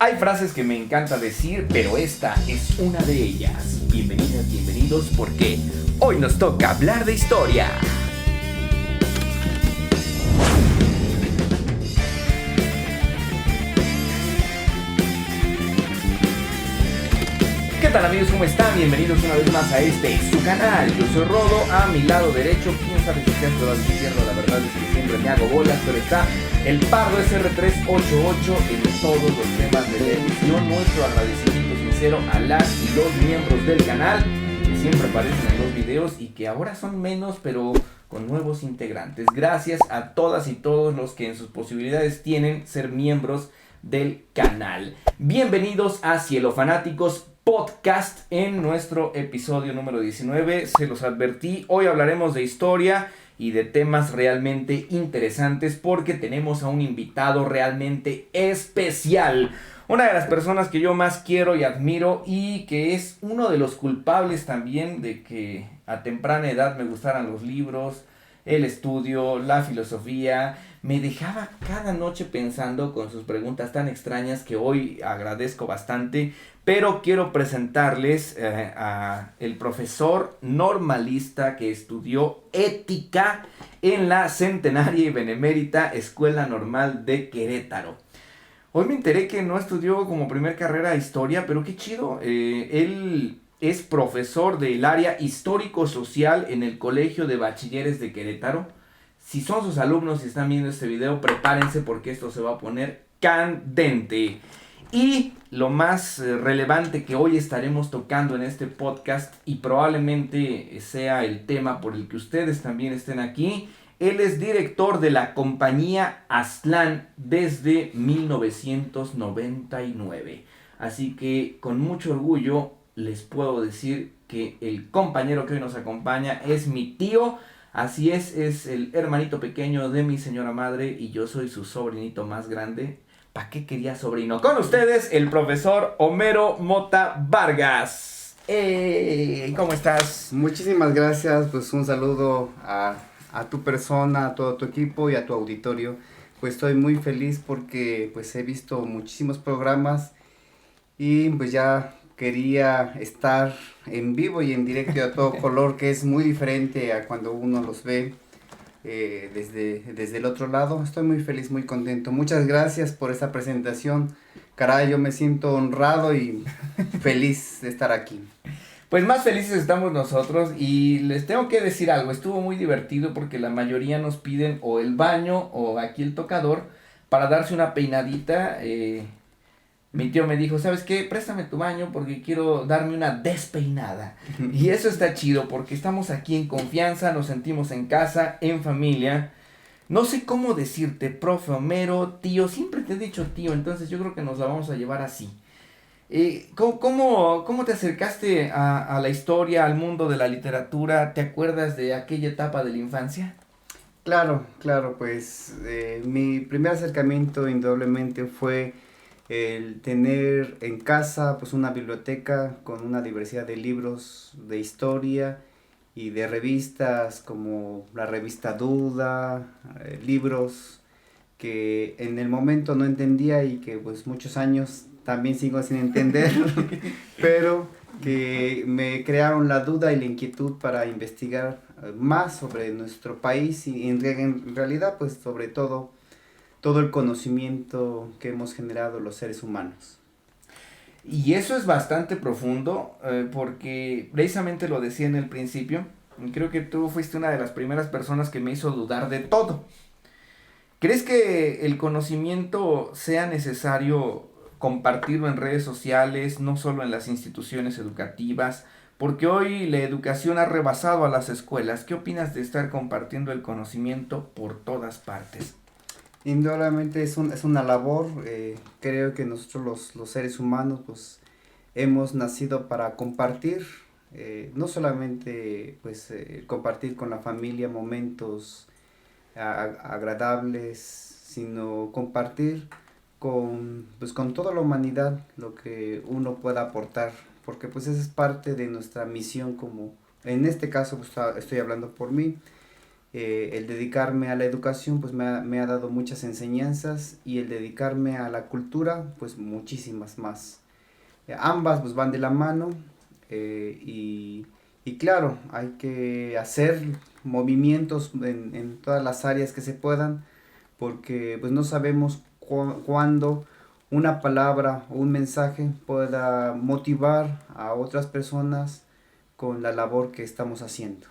Hay frases que me encanta decir, pero esta es una de ellas. Bienvenidas, bienvenidos, porque hoy nos toca hablar de historia. ¿Qué tal, amigos? ¿Cómo están? Bienvenidos una vez más a su canal. Yo soy Rodo, a mi lado derecho, quién sabe si sea a mi izquierdo, la verdad es que siempre me hago bolas, pero está el Pardo SR388 en todos los temas de la edición. Nuestro agradecimiento sincero a las y los miembros del canal que siempre aparecen en los videos y que ahora son menos, pero con nuevos integrantes. Gracias a todas y todos los que en sus posibilidades tienen ser miembros del canal. Bienvenidos a Cielo Fanáticos Podcast en nuestro episodio número 19. Se los advertí, hoy hablaremos de historia y de temas realmente interesantes porque tenemos a un invitado realmente especial. Una de las personas que yo más quiero y admiro y que es uno de los culpables también de que a temprana edad me gustaran los libros, el estudio, la filosofía. Me dejaba cada noche pensando con sus preguntas tan extrañas que hoy agradezco bastante. Pero quiero presentarles a el profesor normalista que estudió ética en la centenaria y benemérita Escuela Normal de Querétaro. Hoy me enteré que no estudió como primer carrera historia, pero qué chido. Él es profesor del área histórico-social en el Colegio de Bachilleres de Querétaro. Si son sus alumnos y están viendo este video, prepárense porque esto se va a poner candente. Y lo más relevante que hoy estaremos tocando en este podcast, y probablemente sea el tema por el que ustedes también estén aquí, él es director de la compañía Aztlán desde 1999. Así que con mucho orgullo les puedo decir que el compañero que hoy nos acompaña es mi tío. Así es el hermanito pequeño de mi señora madre y yo soy su sobrinito más grande. ¿Para qué quería sobrino? Con ustedes, el profesor Homero Mota Vargas. ¿Cómo estás? Muchísimas gracias, pues un saludo a tu persona, a todo tu equipo y a tu auditorio. Pues estoy muy feliz porque pues he visto muchísimos programas y pues ya quería estar en vivo y en directo a todo color, que es muy diferente a cuando uno los ve desde el otro lado. Estoy muy feliz, muy contento. Muchas gracias por esta presentación. Caray, yo me siento honrado y feliz de estar aquí. Pues más felices estamos nosotros y les tengo que decir algo. Estuvo muy divertido porque la mayoría nos piden o el baño o aquí el tocador para darse una peinadita. Mi tío me dijo, ¿sabes qué? Préstame tu baño porque quiero darme una despeinada. Y eso está chido porque estamos aquí en confianza, nos sentimos en casa, en familia. No sé cómo decirte, profe Homero, tío, siempre te he dicho tío, entonces yo creo que nos la vamos a llevar así. ¿Cómo te acercaste a la historia, al mundo de la literatura? ¿Te acuerdas de aquella etapa de la infancia? Claro, pues mi primer acercamiento indudablemente fue el tener en casa pues una biblioteca con una diversidad de libros de historia y de revistas como la revista Duda, libros que en el momento no entendía y que pues muchos años también sigo sin entender, pero que me crearon la duda y la inquietud para investigar más sobre nuestro país y en realidad pues sobre todo el conocimiento que hemos generado los seres humanos. Y eso es bastante profundo, porque precisamente lo decía en el principio, creo que tú fuiste una de las primeras personas que me hizo dudar de todo. ¿Crees que el conocimiento sea necesario compartirlo en redes sociales, no solo en las instituciones educativas? Porque hoy la educación ha rebasado a las escuelas. ¿Qué opinas de estar compartiendo el conocimiento por todas partes? Indudablemente es una labor, creo que nosotros los seres humanos pues hemos nacido para compartir, no solamente pues compartir con la familia momentos agradables, sino compartir con toda la humanidad lo que uno pueda aportar, porque pues esa es parte de nuestra misión, como en este caso pues, estoy hablando por mí. El dedicarme a la educación pues me ha dado muchas enseñanzas y el dedicarme a la cultura pues muchísimas más. Ambas pues van de la mano y claro, hay que hacer movimientos en todas las áreas que se puedan porque pues no sabemos cuándo una palabra o un mensaje pueda motivar a otras personas con la labor que estamos haciendo.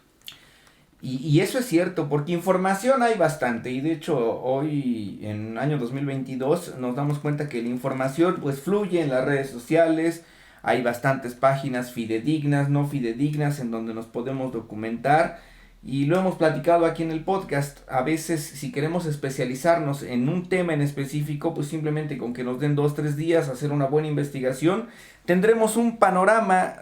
Y eso es cierto, porque información hay bastante, y de hecho hoy en año 2022 nos damos cuenta que la información pues fluye en las redes sociales, hay bastantes páginas fidedignas, no fidedignas, en donde nos podemos documentar, y lo hemos platicado aquí en el podcast. A veces si queremos especializarnos en un tema en específico, pues simplemente con que nos den 2, 3 días, hacer una buena investigación, tendremos un panorama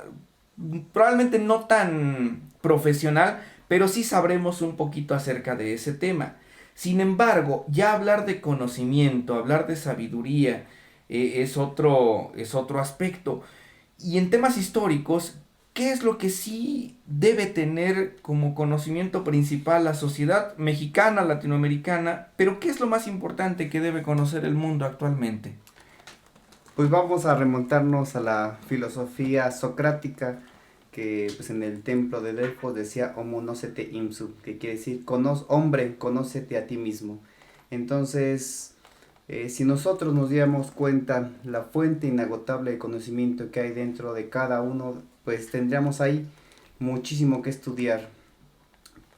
probablemente no tan profesional, pero sí sabremos un poquito acerca de ese tema. Sin embargo, ya hablar de conocimiento, hablar de sabiduría, es otro aspecto. Y en temas históricos, ¿qué es lo que sí debe tener como conocimiento principal la sociedad mexicana, latinoamericana? Pero ¿qué es lo más importante que debe conocer el mundo actualmente? Pues vamos a remontarnos a la filosofía socrática que pues en el templo de Delfos decía Homo nocete ipsum, que quiere decir hombre, conócete a ti mismo. Entonces, si nosotros nos diéramos cuenta la fuente inagotable de conocimiento que hay dentro de cada uno, pues tendríamos ahí muchísimo que estudiar.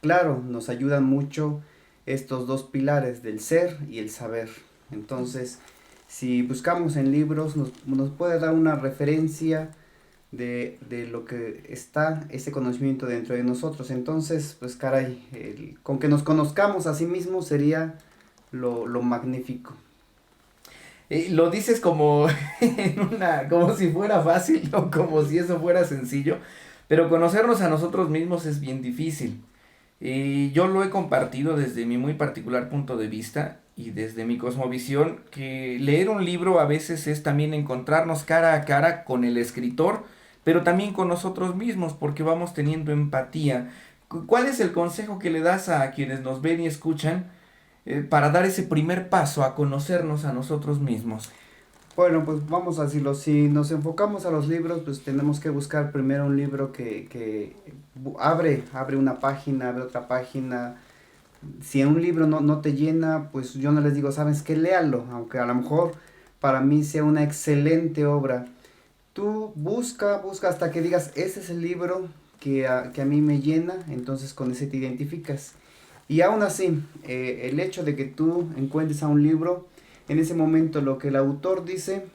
Claro, nos ayudan mucho estos dos pilares del ser y el saber. Entonces, si buscamos en libros, nos puede dar una referencia de lo que está ese conocimiento dentro de nosotros. Entonces, pues caray, con que nos conozcamos a sí mismos sería lo magnífico. Lo dices como como si fuera fácil o como si eso fuera sencillo, pero conocernos a nosotros mismos es bien difícil. Yo lo he compartido desde mi muy particular punto de vista y desde mi cosmovisión, que leer un libro a veces es también encontrarnos cara a cara con el escritor, pero también con nosotros mismos, porque vamos teniendo empatía. ¿Cuál es el consejo que le das a quienes nos ven y escuchan para dar ese primer paso a conocernos a nosotros mismos? Bueno, pues vamos a decirlo, si nos enfocamos a los libros, pues tenemos que buscar primero un libro que abre una página, abre otra página. Si un libro no te llena, pues yo no les digo, sabes que léalo, aunque a lo mejor para mí sea una excelente obra. Tú busca hasta que digas, ese es el libro que a mí me llena, entonces con ese te identificas. Y aún así, el hecho de que tú encuentres a un libro, en ese momento lo que el autor dice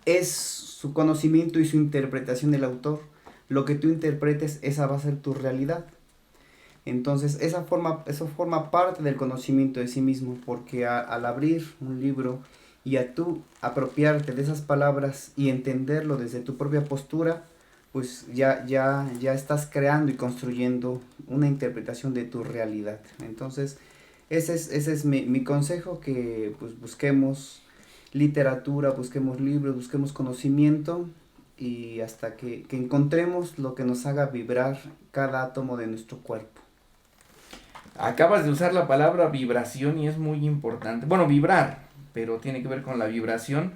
es su conocimiento y su interpretación del autor. Lo que tú interpretes, esa va a ser tu realidad. Entonces, eso forma parte del conocimiento de sí mismo, porque al abrir un libro y a tú apropiarte de esas palabras y entenderlo desde tu propia postura, pues ya estás creando y construyendo una interpretación de tu realidad. Entonces, ese es mi consejo, que pues busquemos literatura, busquemos libros, busquemos conocimiento y hasta que encontremos lo que nos haga vibrar cada átomo de nuestro cuerpo. Acabas de usar la palabra vibración y es muy importante. Bueno, vibrar, pero tiene que ver con la vibración.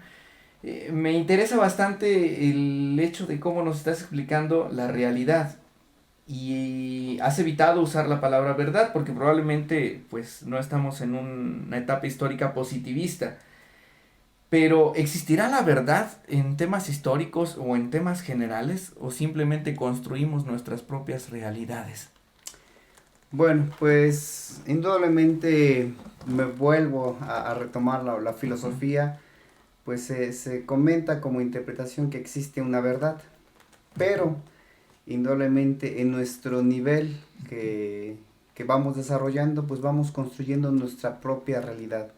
Me interesa bastante el hecho de cómo nos estás explicando la realidad. Y has evitado usar la palabra verdad porque probablemente pues no estamos en una etapa histórica positivista. Pero ¿existirá la verdad en temas históricos o en temas generales o simplemente construimos nuestras propias realidades? Bueno, pues indudablemente me vuelvo a retomar la filosofía, pues se comenta como interpretación que existe una verdad, pero indudablemente en nuestro nivel que vamos desarrollando, pues vamos construyendo nuestra propia realidad.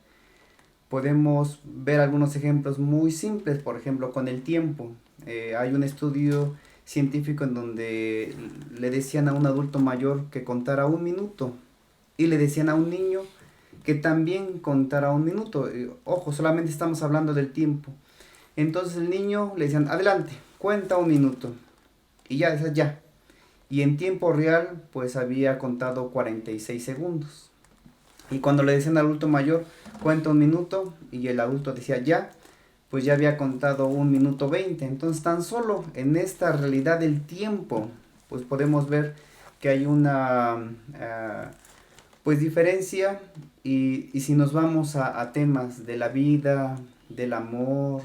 Podemos ver algunos ejemplos muy simples, por ejemplo, con el tiempo. Hay un estudio científico en donde le decían a un adulto mayor que contara 1 minuto y le decían a un niño que también contara 1 minuto. Ojo, solamente estamos hablando del tiempo. Entonces el niño le decían, adelante, cuenta 1 minuto. Y ya, ya. y en tiempo real pues había contado 46 segundos. Y cuando le decían al adulto mayor, cuenta 1 minuto, y el adulto decía ya, pues ya había contado 1 minuto 20. Entonces tan solo en esta realidad del tiempo, pues podemos ver que hay una pues diferencia, y si nos vamos a temas de la vida, del amor,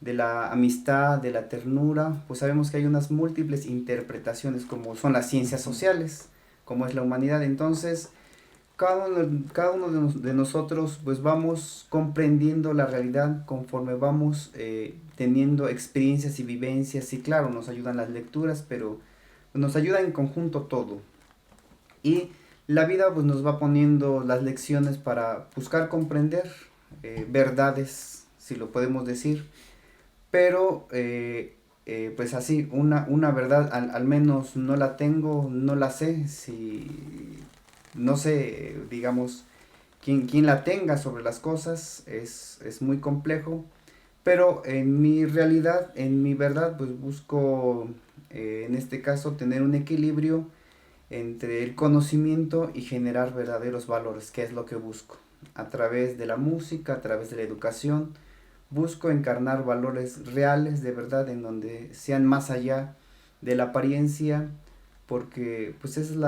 de la amistad, de la ternura, pues sabemos que hay unas múltiples interpretaciones como son las ciencias sociales, como es la humanidad. Entonces, cada uno de nosotros pues vamos comprendiendo la realidad conforme vamos teniendo experiencias y vivencias, y claro, nos ayudan las lecturas, pero nos ayuda en conjunto todo. Y la vida pues nos va poniendo las lecciones para buscar comprender verdades, si lo podemos decir, pero pues así, una verdad al menos no la tengo, no la sé, si no sé, digamos, quién la tenga sobre las cosas, es muy complejo, pero en mi realidad, en mi verdad, pues busco en este caso tener un equilibrio entre el conocimiento y generar verdaderos valores, que es lo que busco. A través de la música, a través de la educación, busco encarnar valores reales de verdad, en donde sean más allá de la apariencia, porque pues esa es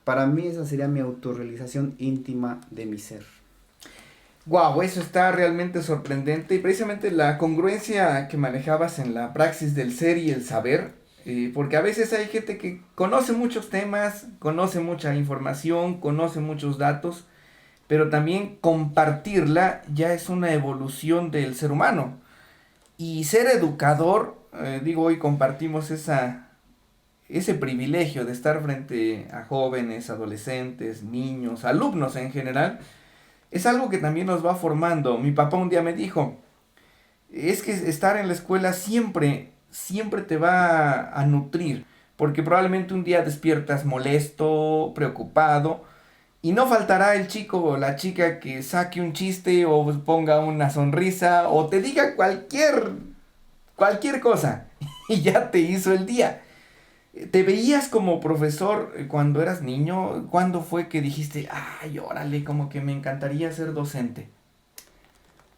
para mí esa sería mi autorrealización íntima de mi ser. Wow, eso está realmente sorprendente, y precisamente la congruencia que manejabas en la praxis del ser y el saber, porque a veces hay gente que conoce muchos temas, conoce mucha información, conoce muchos datos, pero también compartirla ya es una evolución del ser humano. Y ser educador, digo, hoy compartimos ese privilegio de estar frente a jóvenes, adolescentes, niños, alumnos en general, es algo que también nos va formando. Mi papá un día me dijo, es que estar en la escuela siempre, siempre te va a nutrir, porque probablemente un día despiertas molesto, preocupado, y no faltará el chico o la chica que saque un chiste o ponga una sonrisa o te diga cualquier cosa y ya te hizo el día. ¿Te veías como profesor cuando eras niño? ¿Cuándo fue que dijiste, ay, órale, como que me encantaría ser docente?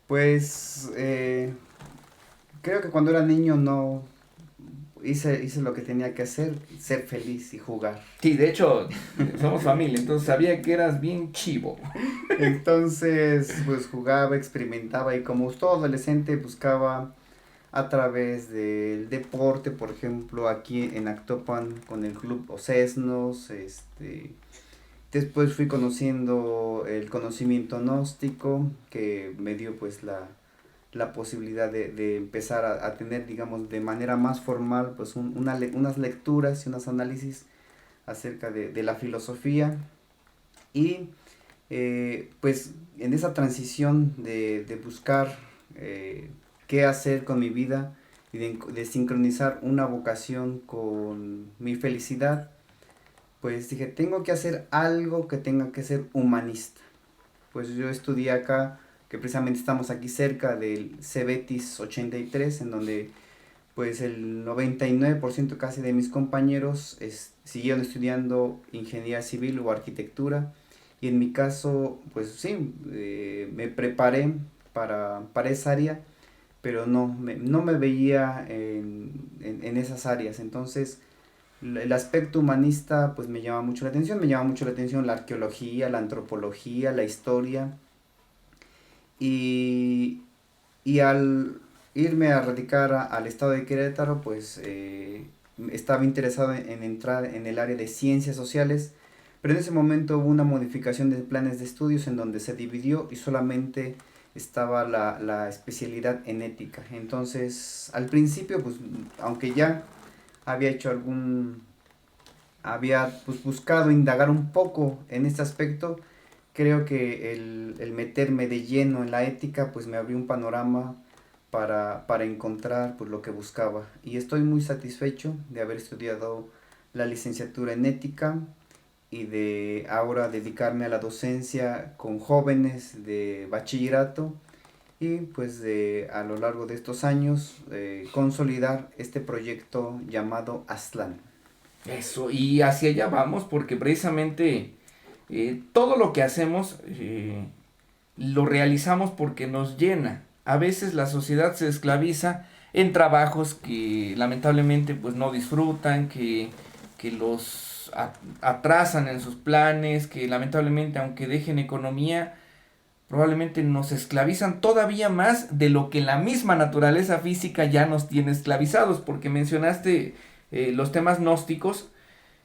Pues creo que cuando era niño no hice lo que tenía que hacer, ser feliz y jugar. Sí, de hecho, somos familia, entonces sabía que eras bien chivo. Entonces, pues jugaba, experimentaba, y como todo adolescente buscaba a través del deporte, por ejemplo, aquí en Actopan con el club Ocesnos, después fui conociendo el conocimiento gnóstico, que me dio pues la posibilidad de empezar a tener, digamos, de manera más formal, pues unas lecturas y unos análisis acerca de la filosofía. Y pues en esa transición de buscar qué hacer con mi vida, y de sincronizar una vocación con mi felicidad, pues dije, tengo que hacer algo que tenga que ser humanista. Pues yo estudié acá, que precisamente estamos aquí cerca del Cebetis 83, en donde pues el 99% casi de mis compañeros siguieron estudiando ingeniería civil o arquitectura, y en mi caso pues sí, me preparé para esa área, pero no me veía en esas áreas. Entonces el aspecto humanista pues me llama mucho la atención, me llama mucho la atención la arqueología, la antropología, la historia, y, y al irme a radicar al estado de Querétaro, pues estaba interesado en entrar en el área de ciencias sociales, pero en ese momento hubo una modificación de planes de estudios en donde se dividió y solamente estaba la especialidad en ética. Entonces, al principio, pues, aunque ya había hecho había pues buscado indagar un poco en este aspecto, creo que el meterme de lleno en la ética pues me abrió un panorama para encontrar pues lo que buscaba, y estoy muy satisfecho de haber estudiado la licenciatura en ética y de ahora dedicarme a la docencia con jóvenes de bachillerato, y pues de a lo largo de estos años consolidar este proyecto llamado Aztlán. Eso, y hacia allá vamos porque precisamente todo lo que hacemos lo realizamos porque nos llena. A veces la sociedad se esclaviza en trabajos que lamentablemente pues no disfrutan, que los atrasan en sus planes, que lamentablemente aunque dejen economía, probablemente nos esclavizan todavía más de lo que la misma naturaleza física ya nos tiene esclavizados, porque mencionaste los temas gnósticos.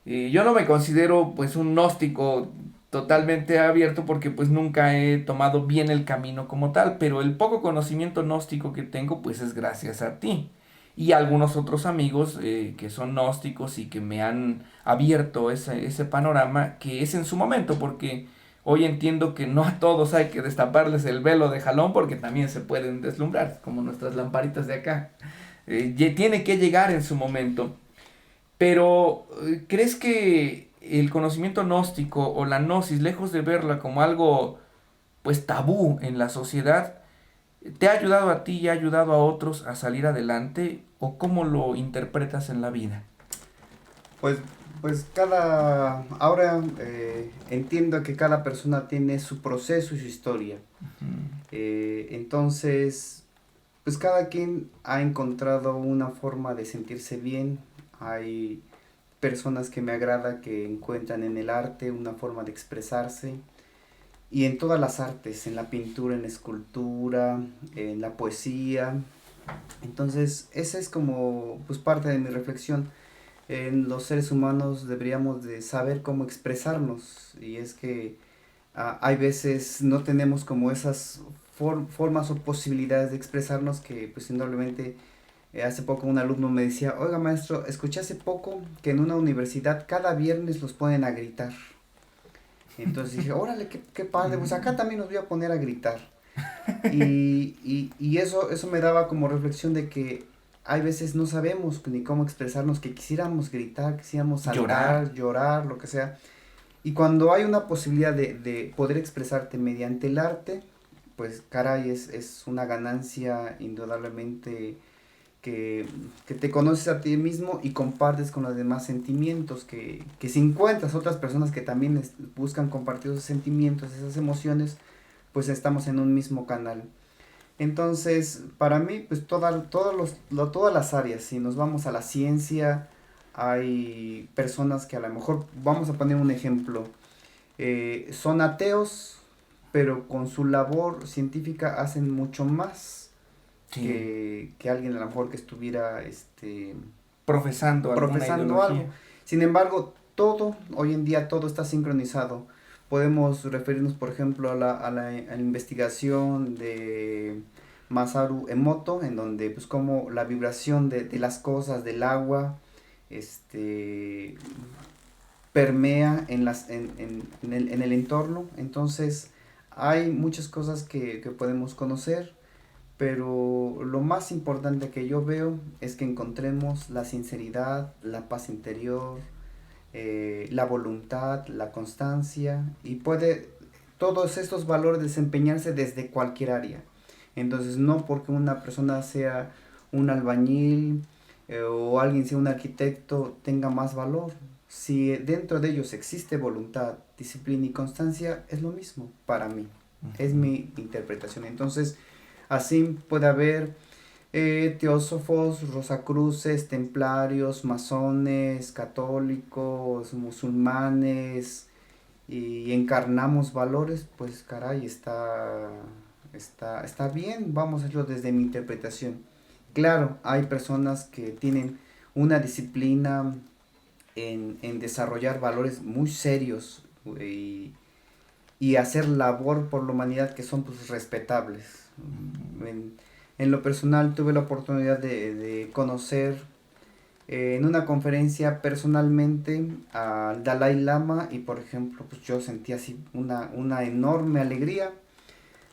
Yo no me considero pues un gnóstico totalmente abierto porque pues nunca he tomado bien el camino como tal, pero el poco conocimiento gnóstico que tengo pues es gracias a ti y a algunos otros amigos que son gnósticos y que me han abierto ese panorama que es en su momento, porque hoy entiendo que no a todos hay que destaparles el velo de jalón porque también se pueden deslumbrar como nuestras lamparitas de acá. Tiene que llegar en su momento. Pero, ¿crees que el conocimiento gnóstico o la gnosis, lejos de verla como algo, pues tabú en la sociedad, te ha ayudado a ti y ha ayudado a otros a salir adelante? ¿O cómo lo interpretas en la vida? Pues, pues ahora entiendo que cada persona tiene su proceso y su historia. Ujú. Entonces, pues cada quien ha encontrado una forma de sentirse bien. Hay personas que me agrada que encuentran en el arte una forma de expresarse y en todas las artes, en la pintura, en la escultura, en la poesía. Entonces, esa es como pues parte de mi reflexión. En los seres humanos deberíamos de saber cómo expresarnos y es que hay veces no tenemos como esas formas o posibilidades de expresarnos que pues indudablemente hace poco un alumno me decía, oiga maestro, escuché hace poco que en una universidad cada viernes los ponen a gritar. Entonces dije, órale, qué padre, pues acá también nos voy a poner a gritar. Y eso me daba como reflexión de que hay veces no sabemos ni cómo expresarnos, que quisiéramos gritar, quisiéramos Llorar. saltar, llorar, lo que sea. Y cuando hay una posibilidad de poder expresarte mediante el arte, pues caray, es una ganancia indudablemente que, que te conoces a ti mismo y compartes con los demás sentimientos, que si encuentras otras personas que también buscan compartir esos sentimientos, esas emociones, pues estamos en un mismo canal. Entonces, para mí, pues todas las áreas, si nos vamos a la ciencia, hay personas que a lo mejor, vamos a poner un ejemplo, son ateos, pero con su labor científica hacen mucho más Sí. que alguien a lo mejor que estuviera Profesando alguna profesando algo. ideología. Sin embargo, hoy en día todo está sincronizado. Podemos referirnos, por ejemplo, a la investigación de Masaru Emoto, en donde pues como la vibración de las cosas, del agua, este permea en el entorno. Entonces, hay muchas cosas que podemos conocer, pero lo más importante que yo veo es que encontremos la sinceridad, la paz interior, la voluntad, la constancia y puede todos estos valores desempeñarse desde cualquier área. Entonces no porque una persona sea un albañil o alguien sea un arquitecto tenga más valor. Si dentro de ellos existe voluntad, disciplina y constancia, es lo mismo para mí. Es Ujú. mi interpretación. Entonces, así puede haber teósofos, rosacruces, templarios, masones, católicos, musulmanes, y encarnamos valores, pues caray, está bien, vamos a hacerlo desde mi interpretación. Claro, hay personas que tienen una disciplina en desarrollar valores muy serios y hacer labor por la humanidad que son pues respetables. En, en lo personal tuve la oportunidad de conocer en una conferencia personalmente al Dalai Lama y por ejemplo pues yo sentí así una enorme alegría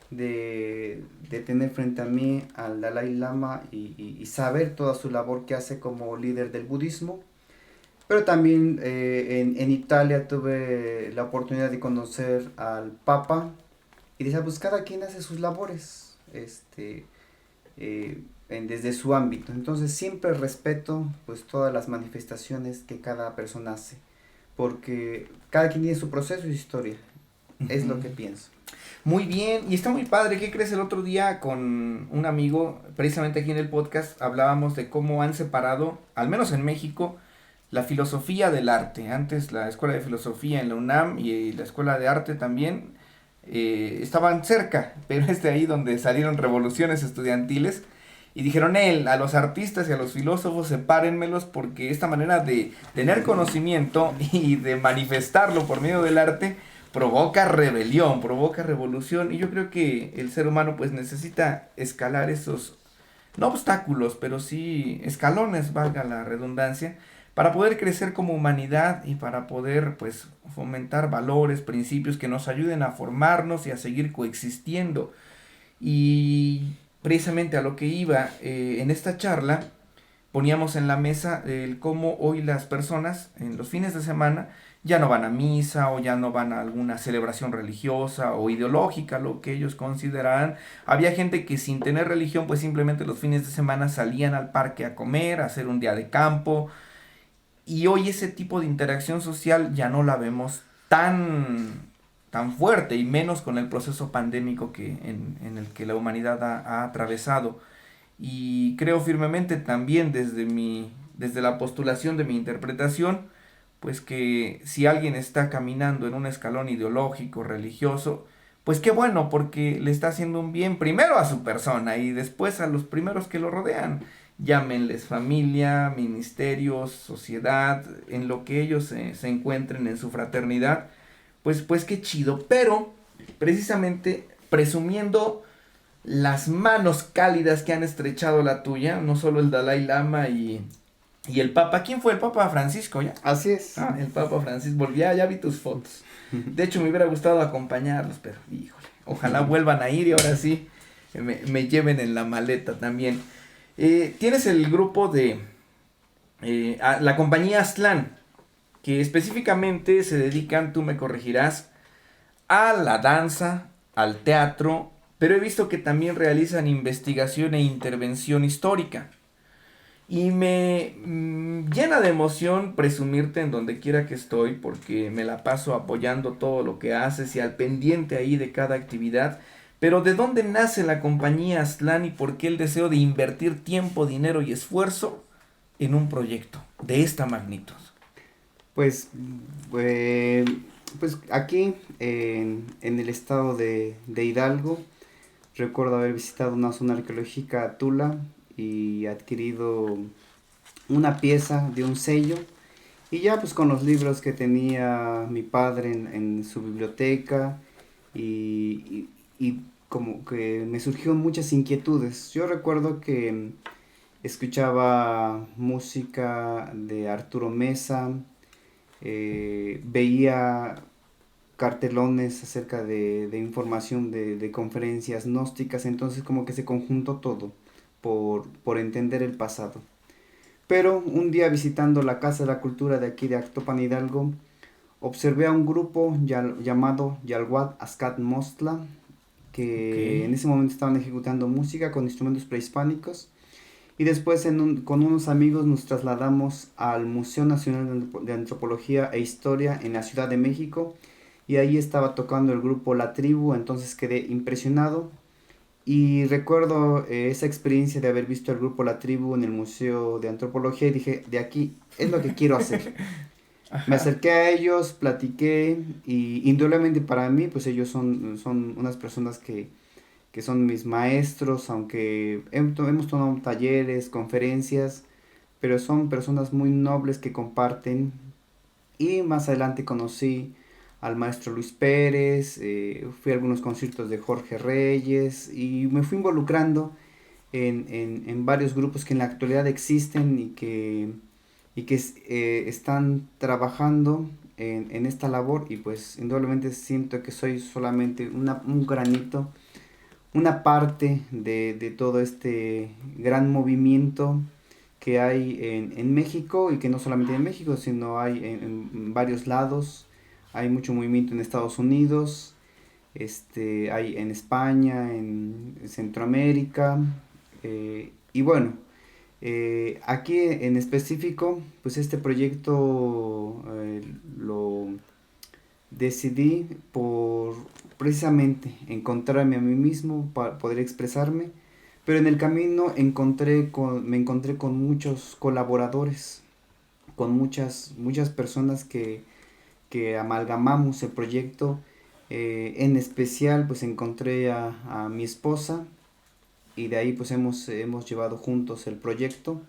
de tener frente a mí al Dalai Lama y saber toda su labor que hace como líder del budismo. Pero también en Italia tuve la oportunidad de conocer al Papa y decía, pues cada quien hace sus labores. Eh, desde su ámbito. Entonces siempre respeto pues todas las manifestaciones que cada persona hace, porque cada quien tiene su proceso y su historia. Es lo que pienso. Muy bien, y está muy padre. ¿Qué crees? El otro día con un amigo, precisamente aquí en el podcast, hablábamos de cómo han separado, al menos en México, la filosofía del arte. Antes la escuela de filosofía en la UNAM y la escuela de arte también estaban cerca, pero es de ahí donde salieron revoluciones estudiantiles y dijeron a los artistas y a los filósofos sepárenmelos porque esta manera de tener conocimiento y de manifestarlo por medio del arte provoca rebelión, provoca revolución, y yo creo que el ser humano pues necesita escalar esos, no obstáculos, pero sí escalones, valga la redundancia, para poder crecer como humanidad y para poder pues fomentar valores, principios que nos ayuden a formarnos y a seguir coexistiendo. Y precisamente a lo que iba en esta charla, poníamos en la mesa el cómo hoy las personas en los fines de semana ya no van a misa o ya no van a alguna celebración religiosa o ideológica, lo que ellos consideraran. Había gente que sin tener religión pues simplemente los fines de semana salían al parque a comer, a hacer un día de campo, y hoy ese tipo de interacción social ya no la vemos tan fuerte, y menos con el proceso pandémico en el que la humanidad ha atravesado. Y creo firmemente también desde la postulación de mi interpretación, pues que si alguien está caminando en un escalón ideológico, religioso, pues qué bueno, porque le está haciendo un bien primero a su persona y después a los primeros que lo rodean. Llámenles familia, ministerios, sociedad, en lo que ellos se encuentren en su fraternidad, pues qué chido. Pero precisamente presumiendo las manos cálidas que han estrechado la tuya, no solo el Dalai Lama y el Papa. ¿Quién fue el Papa Francisco ya? Así es. Ah, el Papa Francisco. Ya vi tus fotos. De hecho, me hubiera gustado acompañarlos, pero híjole, ojalá vuelvan a ir y ahora sí me lleven en la maleta también. Tienes el grupo de la compañía Aztlán, que específicamente se dedican, tú me corregirás, a la danza, al teatro, pero he visto que también realizan investigación e intervención histórica. Y me llena de emoción presumirte en donde quiera que estoy, porque me la paso apoyando todo lo que haces y al pendiente ahí de cada actividad. Pero ¿de dónde nace la compañía Aztlán y por qué el deseo de invertir tiempo, dinero y esfuerzo en un proyecto de esta magnitud? Pues, eh, pues aquí en el estado de Hidalgo, recuerdo haber visitado una zona arqueológica Tula y adquirido una pieza de un sello, y ya pues con los libros que tenía mi padre en su biblioteca y como que me surgieron muchas inquietudes. Yo recuerdo que escuchaba música de Arturo Mesa, veía cartelones acerca de información de conferencias gnósticas, entonces como que se conjuntó todo por entender el pasado. Pero un día visitando la Casa de la Cultura de aquí de Actopan Hidalgo, observé a un grupo llamado Yalhuat Azcat Mostla, que en ese momento estaban ejecutando música con instrumentos prehispánicos. Y después con unos amigos nos trasladamos al Museo Nacional de Antropología e Historia en la Ciudad de México, y ahí estaba tocando el grupo La Tribu, entonces quedé impresionado. Y recuerdo esa experiencia de haber visto el grupo La Tribu en el Museo de Antropología y dije, de aquí es lo que quiero hacer. Me acerqué a ellos, platiqué y indudablemente para mí pues ellos son unas personas que son mis maestros, aunque hemos tomado talleres, conferencias, pero son personas muy nobles que comparten. Y más adelante conocí al maestro Luis Pérez, fui a algunos conciertos de Jorge Reyes y me fui involucrando en varios grupos que en la actualidad existen y que están trabajando en esta labor, y pues indudablemente siento que soy solamente un granito, una parte de todo este gran movimiento que hay en México, y que no solamente en México, sino hay en varios lados. Hay mucho movimiento en Estados Unidos, hay en España, en Centroamérica, Y bueno, aquí en específico, pues este proyecto lo decidí por precisamente encontrarme a mí mismo para poder expresarme, pero en el camino me encontré con muchos colaboradores, con muchas personas que amalgamamos el proyecto. En especial pues encontré a mi esposa y de ahí pues hemos llevado juntos el proyecto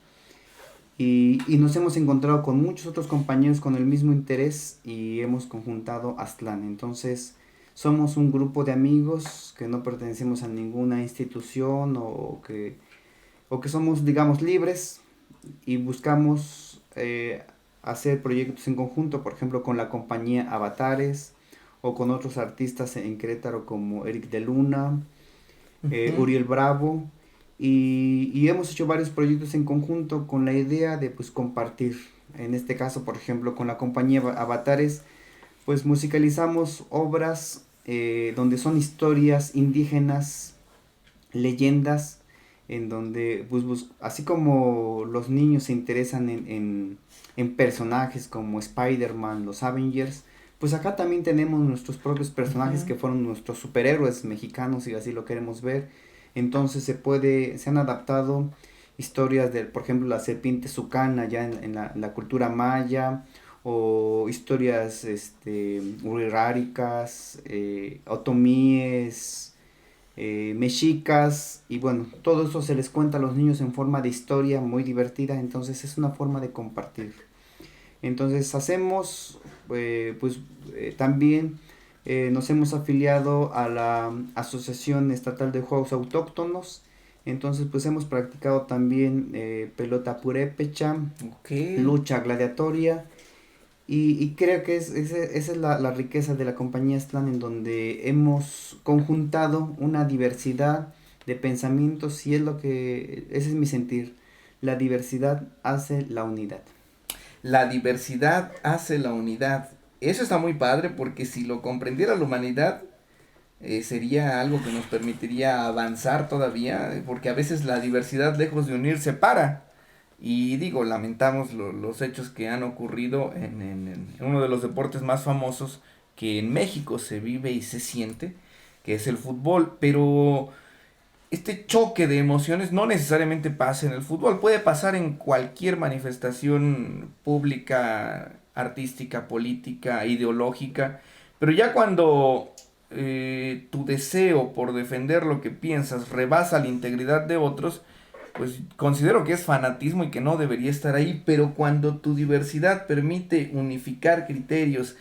y nos hemos encontrado con muchos otros compañeros con el mismo interés y hemos conjuntado Aztlán. Entonces somos un grupo de amigos que no pertenecemos a ninguna institución o que somos digamos libres y buscamos hacer proyectos en conjunto, por ejemplo con la compañía Avatares o con otros artistas en Querétaro como Eric de Luna, Ujú. Uriel Bravo, y hemos hecho varios proyectos en conjunto con la idea de pues compartir. En este caso, por ejemplo, con la compañía Avatares, pues musicalizamos obras donde son historias indígenas, leyendas, en donde pues, así como los niños se interesan en personajes como Spider-Man, los Avengers, pues acá también tenemos nuestros propios personajes Ujú. que fueron nuestros superhéroes mexicanos, si así lo queremos ver. Entonces se han adaptado historias de, por ejemplo, la serpiente Sucana ya en la cultura maya, o historias urráricas, otomíes, mexicas, y bueno, todo eso se les cuenta a los niños en forma de historia muy divertida, entonces es una forma de compartir. Entonces hacemos, pues también nos hemos afiliado a la Asociación Estatal de Juegos Autóctonos, entonces pues hemos practicado también pelota purépecha, Ok. lucha gladiatoria, y creo que esa es la riqueza de la compañía Slan, en donde hemos conjuntado una diversidad de pensamientos y ese es mi sentir, la diversidad hace la unidad. La diversidad hace la unidad. Eso está muy padre porque si lo comprendiera la humanidad, sería algo que nos permitiría avanzar todavía, porque a veces la diversidad lejos de unir separa. Y digo, lamentamos los hechos que han ocurrido en uno de los deportes más famosos que en México se vive y se siente, que es el fútbol. Pero este choque de emociones no necesariamente pasa en el fútbol, puede pasar en cualquier manifestación pública, artística, política, ideológica, pero ya cuando tu deseo por defender lo que piensas rebasa la integridad de otros, pues considero que es fanatismo y que no debería estar ahí, pero cuando tu diversidad permite unificar criterios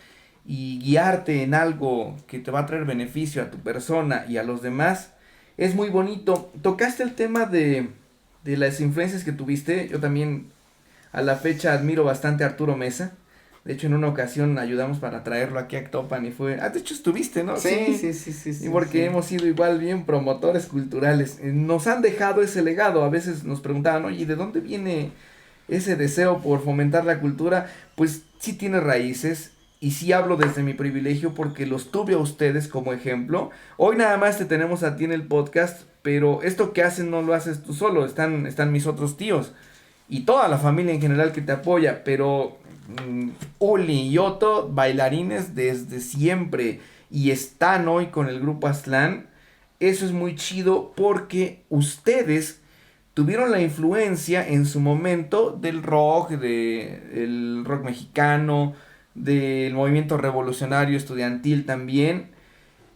y guiarte en algo que te va a traer beneficio a tu persona y a los demás, es muy bonito. Tocaste el tema de las influencias que tuviste. Yo también a la fecha admiro bastante a Arturo Mesa. De hecho, en una ocasión ayudamos para traerlo aquí a Actopan y fue... Ah, de hecho estuviste, ¿no? Sí, Sí. sí, sí, sí, Y sí, porque sí. hemos sido igual bien promotores culturales. Nos han dejado ese legado. A veces nos preguntaban, oye, ¿de dónde viene ese deseo por fomentar la cultura? Pues sí tiene raíces. Y sí hablo desde mi privilegio porque los tuve a ustedes como ejemplo. Hoy nada más te tenemos a ti en el podcast, pero esto que haces no lo haces tú solo. Están mis otros tíos y toda la familia en general que te apoya, pero Uli y Otto, bailarines desde siempre y están hoy con el grupo Aztlán. Eso es muy chido porque ustedes tuvieron la influencia en su momento del rock, del rock mexicano, del movimiento revolucionario estudiantil también.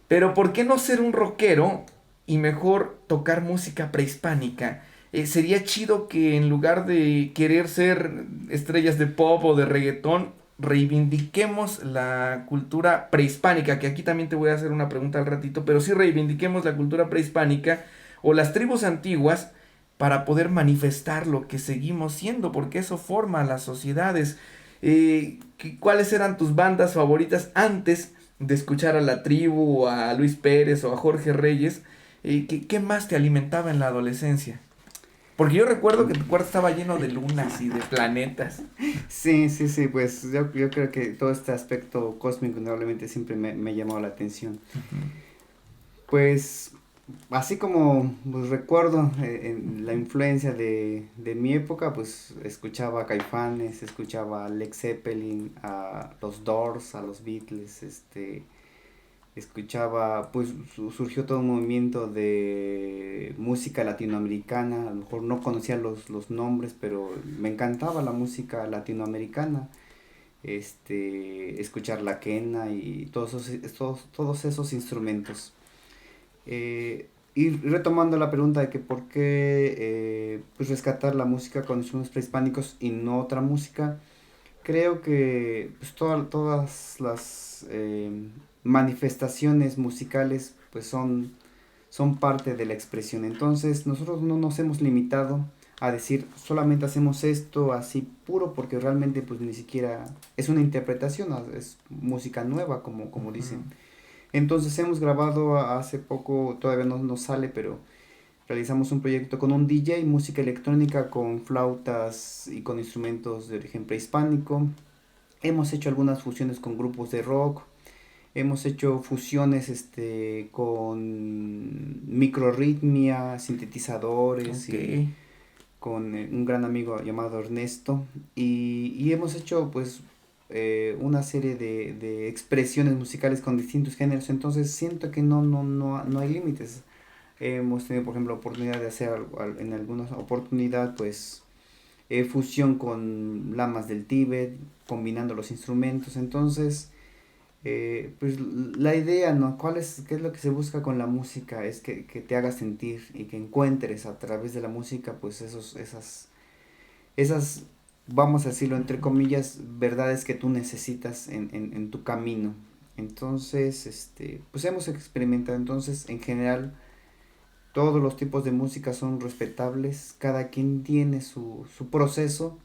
Pero ¿por qué no ser un rockero y mejor tocar música prehispánica? Sería chido que en lugar de querer ser estrellas de pop o de reggaetón, reivindiquemos la cultura prehispánica, que aquí también te voy a hacer una pregunta al ratito, pero sí reivindiquemos la cultura prehispánica o las tribus antiguas para poder manifestar lo que seguimos siendo, porque eso forma las sociedades. ¿Cuáles eran tus bandas favoritas antes de escuchar a La Tribu, o a Luis Pérez o a Jorge Reyes? ¿Qué más te alimentaba en la adolescencia? Porque yo recuerdo que tu cuarto estaba lleno de lunas y de planetas. Sí, sí, sí, pues yo creo que todo este aspecto cósmico indudablemente siempre me ha llamado la atención. Ujú. Pues Así como pues, recuerdo en la influencia de mi época, pues escuchaba a Caifanes, escuchaba a Led Zeppelin, a los Doors, a los Beatles, escuchaba, pues surgió todo un movimiento de música latinoamericana, a lo mejor no conocía los nombres, pero me encantaba la música latinoamericana, escuchar la quena y todos esos instrumentos. Y retomando la pregunta de que por qué pues rescatar la música con instrumentos prehispánicos y no otra música, creo que pues, todas las manifestaciones musicales pues son parte de la expresión. Entonces nosotros no nos hemos limitado a decir solamente hacemos esto así puro porque realmente pues ni siquiera es una interpretación, es música nueva como dicen. Entonces hemos grabado hace poco, todavía no nos sale, pero realizamos un proyecto con un DJ, música electrónica con flautas y con instrumentos de origen prehispánico. Hemos hecho algunas fusiones con grupos de rock. Hemos hecho fusiones con microrritmia, sintetizadores Ok. y con un gran amigo llamado Ernesto. Y hemos hecho pues una serie de expresiones musicales con distintos géneros. Entonces siento que no hay límites. Hemos tenido, por ejemplo, la oportunidad de hacer en algunas oportunidades, pues, fusión con lamas del Tíbet, combinando los instrumentos. Entonces, pues, la idea, ¿no? ¿Qué es lo que se busca con la música? Es que te haga sentir y que encuentres a través de la música, pues, esas, vamos a decirlo entre comillas, verdades que tú necesitas en tu camino. Entonces, pues, hemos experimentado. Entonces, en general, todos los tipos de música son respetables, cada quien tiene su proceso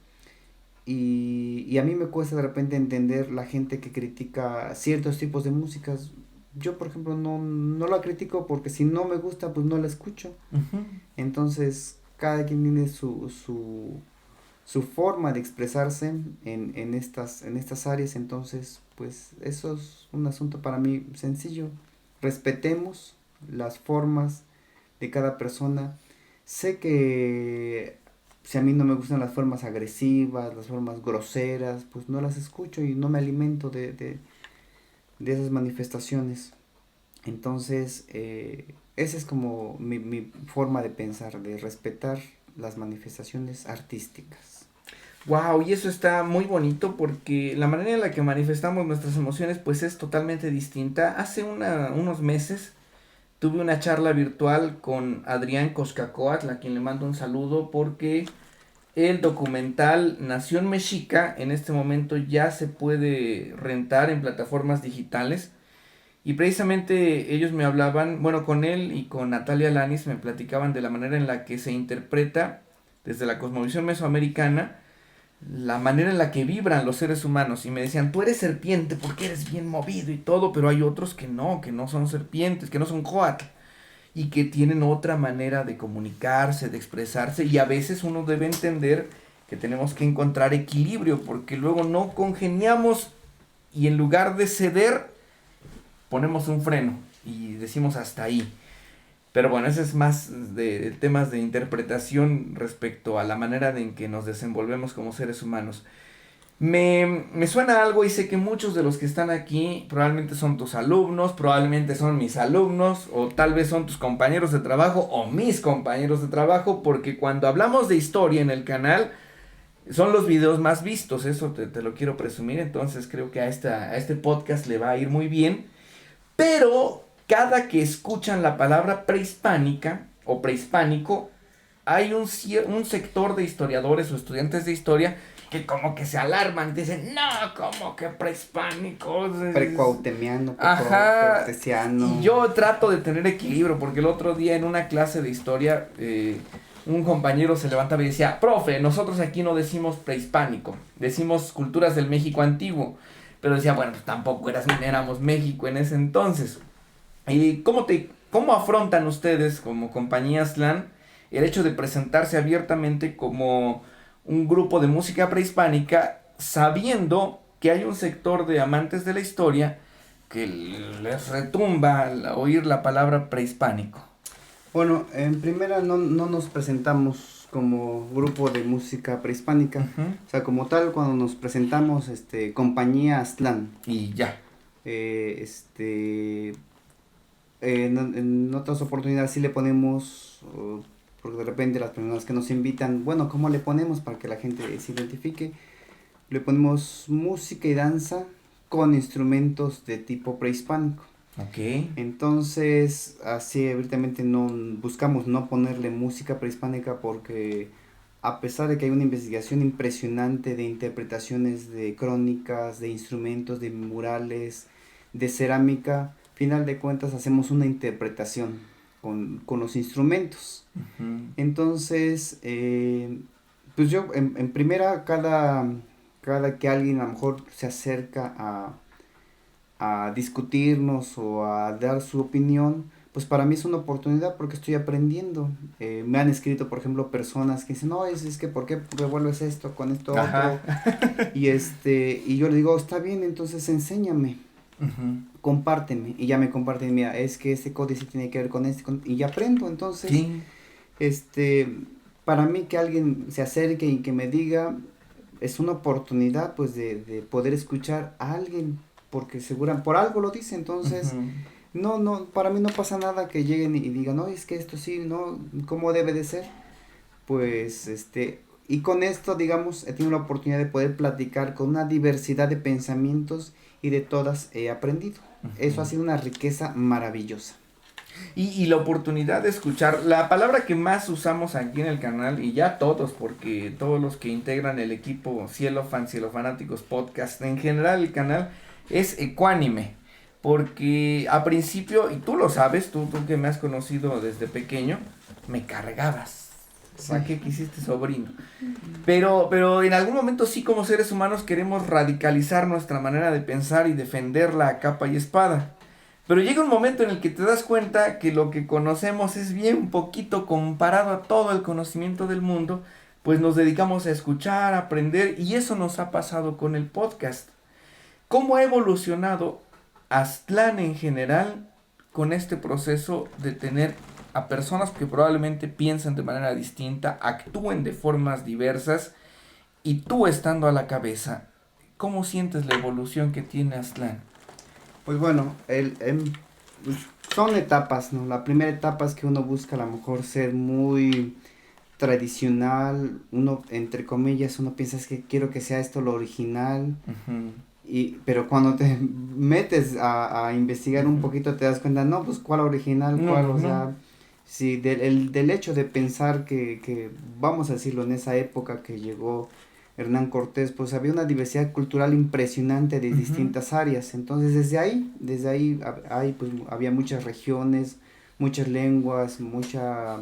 y a mí me cuesta de repente entender la gente que critica ciertos tipos de músicas. Yo, por ejemplo, no la critico porque si no me gusta, pues no la escucho. Ujú. Entonces, cada quien tiene su forma de expresarse en estas áreas. Entonces, pues eso es un asunto para mí sencillo. Respetemos las formas de cada persona. Sé que si a mí no me gustan las formas agresivas, las formas groseras, pues no las escucho y no me alimento de esas manifestaciones. Entonces, esa es como mi forma de pensar, de respetar las manifestaciones artísticas. Wow, y eso está muy bonito porque la manera en la que manifestamos nuestras emociones pues es totalmente distinta. Hace unos meses tuve una charla virtual con Adrián Coscacoatl, a quien le mando un saludo porque el documental Nación Mexica en este momento ya se puede rentar en plataformas digitales. Y precisamente ellos me hablaban, bueno, con él y con Natalia Lanis me platicaban de la manera en la que se interpreta desde la cosmovisión mesoamericana la manera en la que vibran los seres humanos. Y me decían, tú eres serpiente porque eres bien movido y todo, pero hay otros que no son serpientes, que no son coatl y que tienen otra manera de comunicarse, de expresarse. Y a veces uno debe entender que tenemos que encontrar equilibrio porque luego no congeniamos y en lugar de ceder ponemos un freno y decimos hasta ahí. Pero bueno, ese es más de temas de interpretación respecto a la manera en que nos desenvolvemos como seres humanos. Me suena algo y sé que muchos de los que están aquí probablemente son tus alumnos, probablemente son mis alumnos, o tal vez son tus compañeros de trabajo o mis compañeros de trabajo, porque cuando hablamos de historia en el canal, son los videos más vistos, eso te lo quiero presumir, entonces creo que a este podcast le va a ir muy bien. Pero cada que escuchan la palabra prehispánica o prehispánico, hay un sector de historiadores o estudiantes de historia que como que se alarman, dicen, no, como que prehispánicos. Precuautemiano, Ajá. cortesiano. Y yo trato de tener equilibrio, porque el otro día en una clase de historia, un compañero se levantaba y decía, profe, nosotros aquí no decimos prehispánico, decimos culturas del México antiguo. Pero decía, bueno, pues tampoco éramos México en ese entonces. ¿Y cómo afrontan ustedes como compañía Slan el hecho de presentarse abiertamente como un grupo de música prehispánica sabiendo que hay un sector de amantes de la historia que les retumba al oír la palabra prehispánico? Bueno, en primera no nos presentamos como grupo de música prehispánica. O sea, como tal, cuando nos presentamos, compañía Aztlán. Y ya. En otras oportunidades sí le ponemos, porque de repente las personas que nos invitan, bueno, ¿cómo le ponemos para que la gente se identifique? Le ponemos música y danza con instrumentos de tipo prehispánico. Ok. Entonces, así evidentemente no buscamos no ponerle música prehispánica porque a pesar de que hay una investigación impresionante de interpretaciones de crónicas, de instrumentos, de murales, de cerámica, final de cuentas hacemos una interpretación con los instrumentos. Entonces, pues yo en primera, cada que alguien a lo mejor se acerca a discutirnos o a dar su opinión, pues para mí es una oportunidad porque estoy aprendiendo. Me han escrito, por ejemplo, personas que dicen, no, es que ¿por qué revuelves esto con esto Ajá. otro? Y yo le digo, está bien, entonces enséñame, compárteme. Y ya me comparten, mira, es que este códice tiene que ver con y ya aprendo. Entonces, Sí. Para mí que alguien se acerque y que me diga, es una oportunidad pues de poder escuchar a alguien, porque por algo lo dice. Entonces no, para mí no pasa nada que lleguen y digan, no, es que esto sí, no, ¿cómo debe de ser? Pues y con esto, digamos, he tenido la oportunidad de poder platicar con una diversidad de pensamientos y de todas he aprendido. Eso ha sido una riqueza maravillosa. Y la oportunidad de escuchar, la palabra que más usamos aquí en el canal, y ya todos, porque todos los que integran el equipo Cielofanáticos Podcast, en general el canal, es ecuánime. Porque a principio, y tú lo sabes, tú que me has conocido desde pequeño, me cargabas. ¿Para qué quisiste sobrino? Pero en algún momento sí, como seres humanos queremos radicalizar nuestra manera de pensar y defenderla a capa y espada. Pero llega un momento en el que te das cuenta que lo que conocemos es bien poquito comparado a todo el conocimiento del mundo, pues nos dedicamos a escuchar, a aprender, y eso nos ha pasado con el podcast. ¿Cómo ha evolucionado Aztlán en general con este proceso de tener a personas que probablemente piensan de manera distinta, actúen de formas diversas, y tú estando a la cabeza? ¿Cómo sientes la evolución que tiene Aztlán? Pues bueno, pues, son etapas, ¿no? La primera etapa es que uno busca a lo mejor ser muy tradicional, uno, entre comillas, uno piensa es que quiero que sea esto lo original, pero cuando te metes a investigar un poquito te das cuenta, no, pues cuál original, cuál, o sea, sí, del hecho de pensar que, vamos a decirlo, en esa época que llegó Hernán Cortés, pues había una diversidad cultural impresionante de distintas áreas. Entonces desde ahí pues había muchas regiones, muchas lenguas, mucha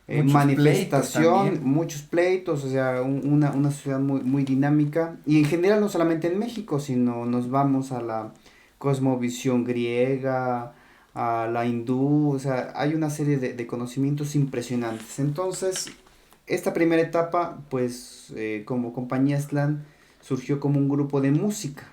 manifestación, muchos pleitos, o sea, una sociedad muy dinámica. Y en general no solamente en México, sino nos vamos a la cosmovisión griega, a la hindú, o sea, hay una serie de conocimientos impresionantes. Entonces, esta primera etapa, pues como compañía Aztlán, surgió como un grupo de música.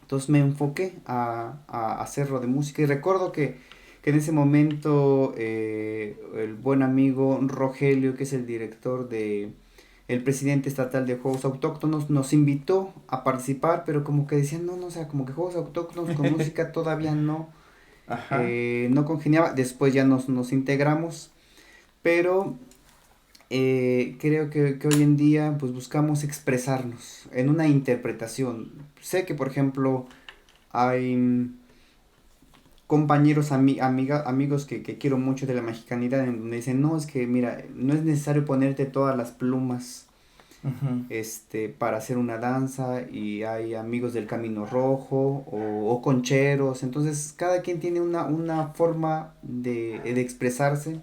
Entonces me enfoqué a hacerlo de música y recuerdo que en ese momento el buen amigo Rogelio, que es el director el presidente estatal de Juegos Autóctonos, nos invitó a participar, pero como que decían, no, o sea, como que Juegos Autóctonos con música todavía no, no congeniaba. Después ya nos integramos, pero creo que hoy en día pues buscamos expresarnos en una interpretación. Sé que por ejemplo hay compañeros, amigos que quiero mucho de la mexicanidad, en donde dicen, no, es que mira, no es necesario ponerte todas las plumas para hacer una danza, y hay amigos del Camino Rojo o concheros. Entonces cada quien tiene una forma de expresarse,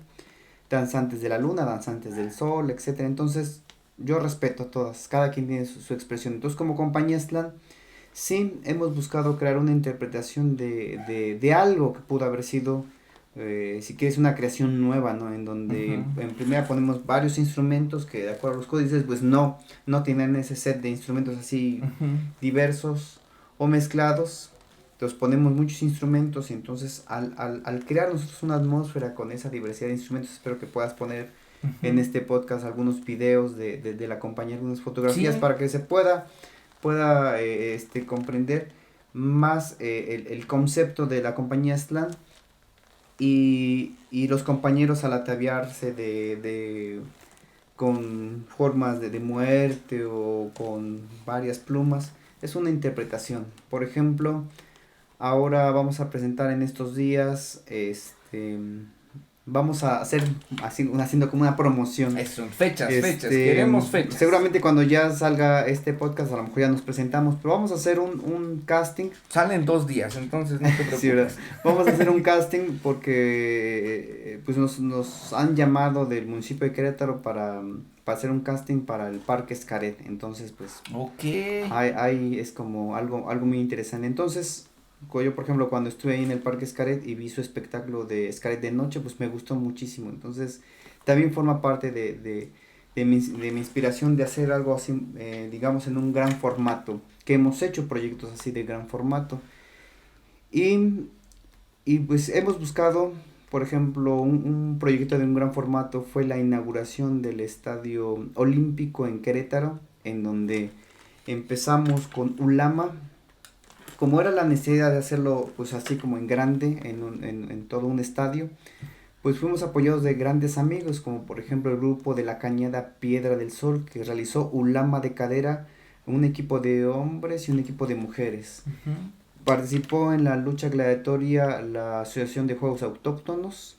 danzantes de la luna, danzantes del sol, etcétera. Entonces yo respeto a todas, cada quien tiene su expresión. Entonces como compañía Aztlán sí hemos buscado crear una interpretación de algo que pudo haber sido, si quieres, una creación nueva, ¿no? En donde en primera ponemos varios instrumentos que de acuerdo a los códices pues no tienen ese set de instrumentos así diversos o mezclados. Entonces ponemos muchos instrumentos y entonces al crear nosotros una atmósfera con esa diversidad de instrumentos, espero que puedas poner en este podcast algunos videos de la compañía, algunas fotografías Sí. para que se pueda comprender más el concepto de la compañía Aztlán y los compañeros al ataviarse con formas de muerte o con varias plumas, es una interpretación. Por ejemplo, ahora vamos a presentar en estos días, vamos a hacer haciendo como una promoción. Eso, fechas, queremos fechas. Seguramente cuando ya salga este podcast a lo mejor ya nos presentamos, pero vamos a hacer un casting. Salen 2 días, entonces no te preocupes. Sí, ¿verdad? Vamos a hacer un casting porque pues nos han llamado del municipio de Querétaro para hacer un casting para el Parque Xcaret. Entonces pues ahí es como algo muy interesante. Entonces yo, por ejemplo, cuando estuve ahí en el Parque Xcaret y vi su espectáculo de Xcaret de noche, pues me gustó muchísimo. Entonces, también forma parte de mi inspiración de hacer algo así, digamos, en un gran formato. Que hemos hecho proyectos así de gran formato. Y pues hemos buscado, por ejemplo, un proyecto de un gran formato fue la inauguración del Estadio Olímpico en Querétaro, en donde empezamos con Ulama. Como era la necesidad de hacerlo pues así como en grande, en todo un estadio, pues fuimos apoyados de grandes amigos, como por ejemplo el grupo de la Cañada Piedra del Sol, que realizó Ulama de cadera, un equipo de hombres y un equipo de mujeres. Participó en la lucha gladiatoria la Asociación de Juegos Autóctonos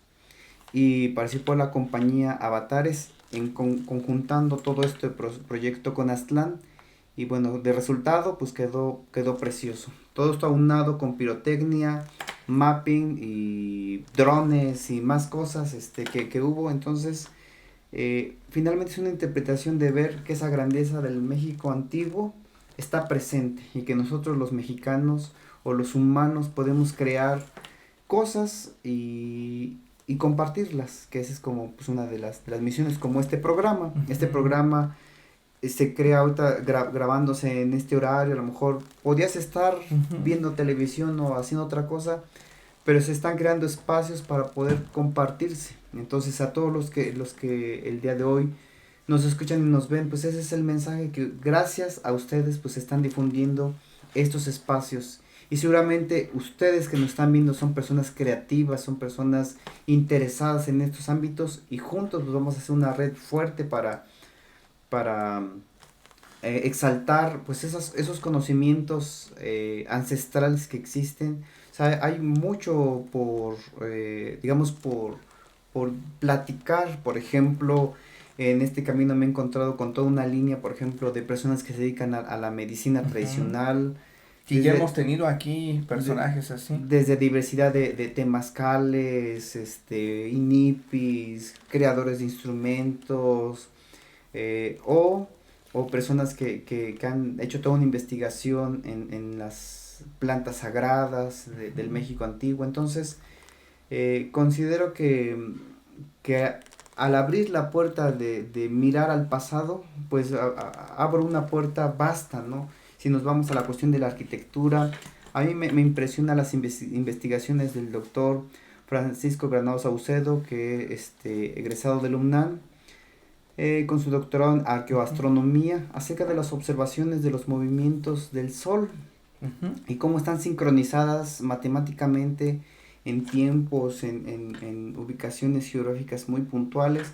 y participó la compañía Avatares, conjuntando todo este proyecto con Aztlán. Y bueno, de resultado pues quedó precioso. Todo esto aunado con pirotecnia, mapping y drones y más cosas que hubo. Entonces, finalmente es una interpretación de ver que esa grandeza del México antiguo está presente y que nosotros los mexicanos o los humanos podemos crear cosas y compartirlas, que esa es como pues una de las misiones como este programa. Este programa se crea ahorita grabándose en este horario, a lo mejor podías estar viendo televisión o haciendo otra cosa, pero se están creando espacios para poder compartirse. Entonces a todos los que el día de hoy nos escuchan y nos ven, pues ese es el mensaje, que gracias a ustedes pues están difundiendo estos espacios. Y seguramente ustedes que nos están viendo son personas creativas, son personas interesadas en estos ámbitos, y juntos pues vamos a hacer una red fuerte para exaltar pues esos conocimientos ancestrales que existen. O sea, hay mucho digamos por platicar. Por ejemplo, en este camino me he encontrado con toda una línea, por ejemplo, de personas que se dedican a la medicina tradicional. Y ya hemos tenido aquí personajes así. Desde diversidad de temazcales, inipis, creadores de instrumentos, o personas que han hecho toda una investigación en las plantas sagradas del México antiguo. Entonces, considero que al abrir la puerta de mirar al pasado, pues abro una puerta vasta, ¿no? Si nos vamos a la cuestión de la arquitectura, a mí me impresiona las investigaciones del doctor Francisco Granados Saucedo, que egresado del UNAM, con su doctorado en arqueoastronomía, acerca de las observaciones de los movimientos del Sol y cómo están sincronizadas matemáticamente en tiempos, en ubicaciones geográficas muy puntuales.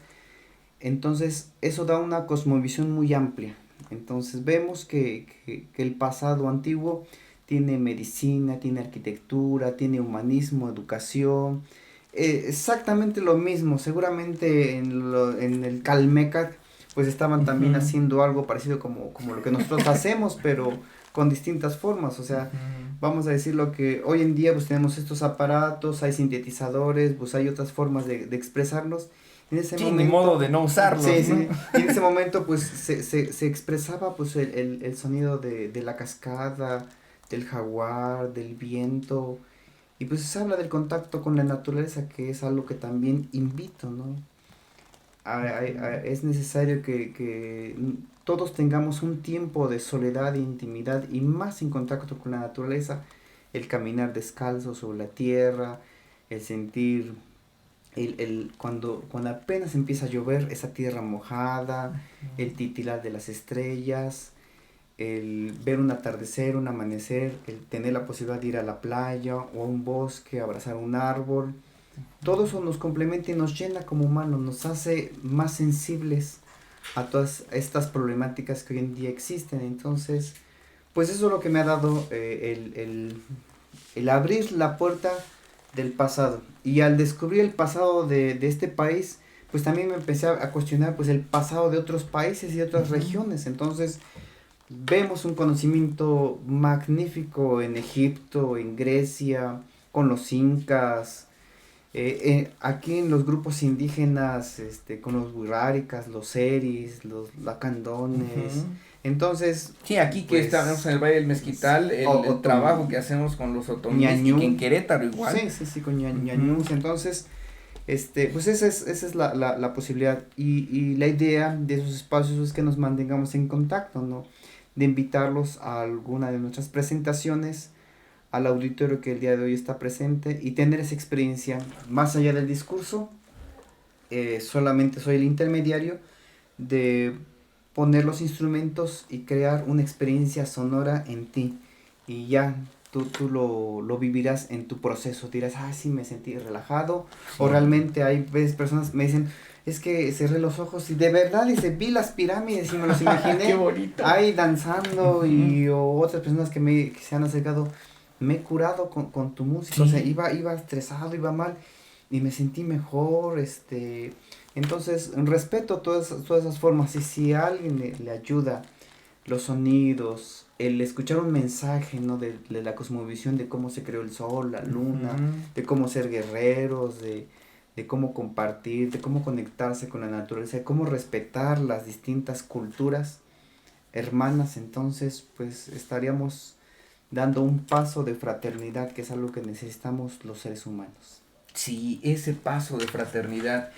Entonces eso da una cosmovisión muy amplia. Entonces vemos que el pasado antiguo tiene medicina, tiene arquitectura, tiene humanismo, educación, exactamente lo mismo. Seguramente en el Calmecac pues estaban también haciendo algo parecido como lo que nosotros hacemos, pero con distintas formas. O sea, vamos a decir lo que hoy en día pues tenemos estos aparatos, hay sintetizadores, pues hay otras formas de expresarnos. En ese momento, ni modo de no usarlos, sí, ¿no? Sí. Y en ese momento pues se expresaba pues el sonido de la cascada, del jaguar, del viento, y pues se habla del contacto con la naturaleza, que es algo que también invito, ¿no? Es necesario que todos tengamos un tiempo de soledad e intimidad, y más en contacto con la naturaleza, el caminar descalzo sobre la tierra, el sentir, cuando apenas empieza a llover, esa tierra mojada, el titilar de las estrellas, el ver un atardecer, un amanecer, el tener la posibilidad de ir a la playa o a un bosque, abrazar un árbol. Todo eso nos complementa y nos llena como humanos, nos hace más sensibles a todas estas problemáticas que hoy en día existen. Entonces, pues eso es lo que me ha dado el abrir la puerta del pasado. Y al descubrir el pasado de este país, pues también me empecé a cuestionar pues el pasado de otros países y de otras regiones. Entonces, vemos un conocimiento magnífico en Egipto, en Grecia, con los incas, aquí en los grupos indígenas, con los wixárikas, los seris, los lacandones. Entonces, sí, aquí que pues, estamos en el Valle del Mezquital, el trabajo que hacemos con los otomíes, y que en Querétaro igual. Sí, con ñañús. Entonces, pues esa es la posibilidad y la idea de esos espacios es que nos mantengamos en contacto, ¿no? De invitarlos a alguna de nuestras presentaciones, al auditorio que el día de hoy está presente y tener esa experiencia más allá del discurso. Solamente soy el intermediario de poner los instrumentos y crear una experiencia sonora en ti y ya tú lo vivirás en tu proceso, dirás, sí, me sentí relajado, sí. O realmente hay veces personas me dicen, es que cerré los ojos y de verdad, vi las pirámides y me los imaginé. Qué bonito. Ahí danzando o otras personas que se han acercado, me he curado con tu música, sí. O sea, iba estresado, iba mal y me sentí mejor, entonces respeto todas esas formas y si a alguien le ayuda los sonidos, el escuchar un mensaje, ¿no? De la cosmovisión, de cómo se creó el sol, la luna, de cómo ser guerreros, de cómo compartir, de cómo conectarse con la naturaleza, de cómo respetar las distintas culturas hermanas, entonces pues estaríamos dando un paso de fraternidad, que es algo que necesitamos los seres humanos. Sí, ese paso de fraternidad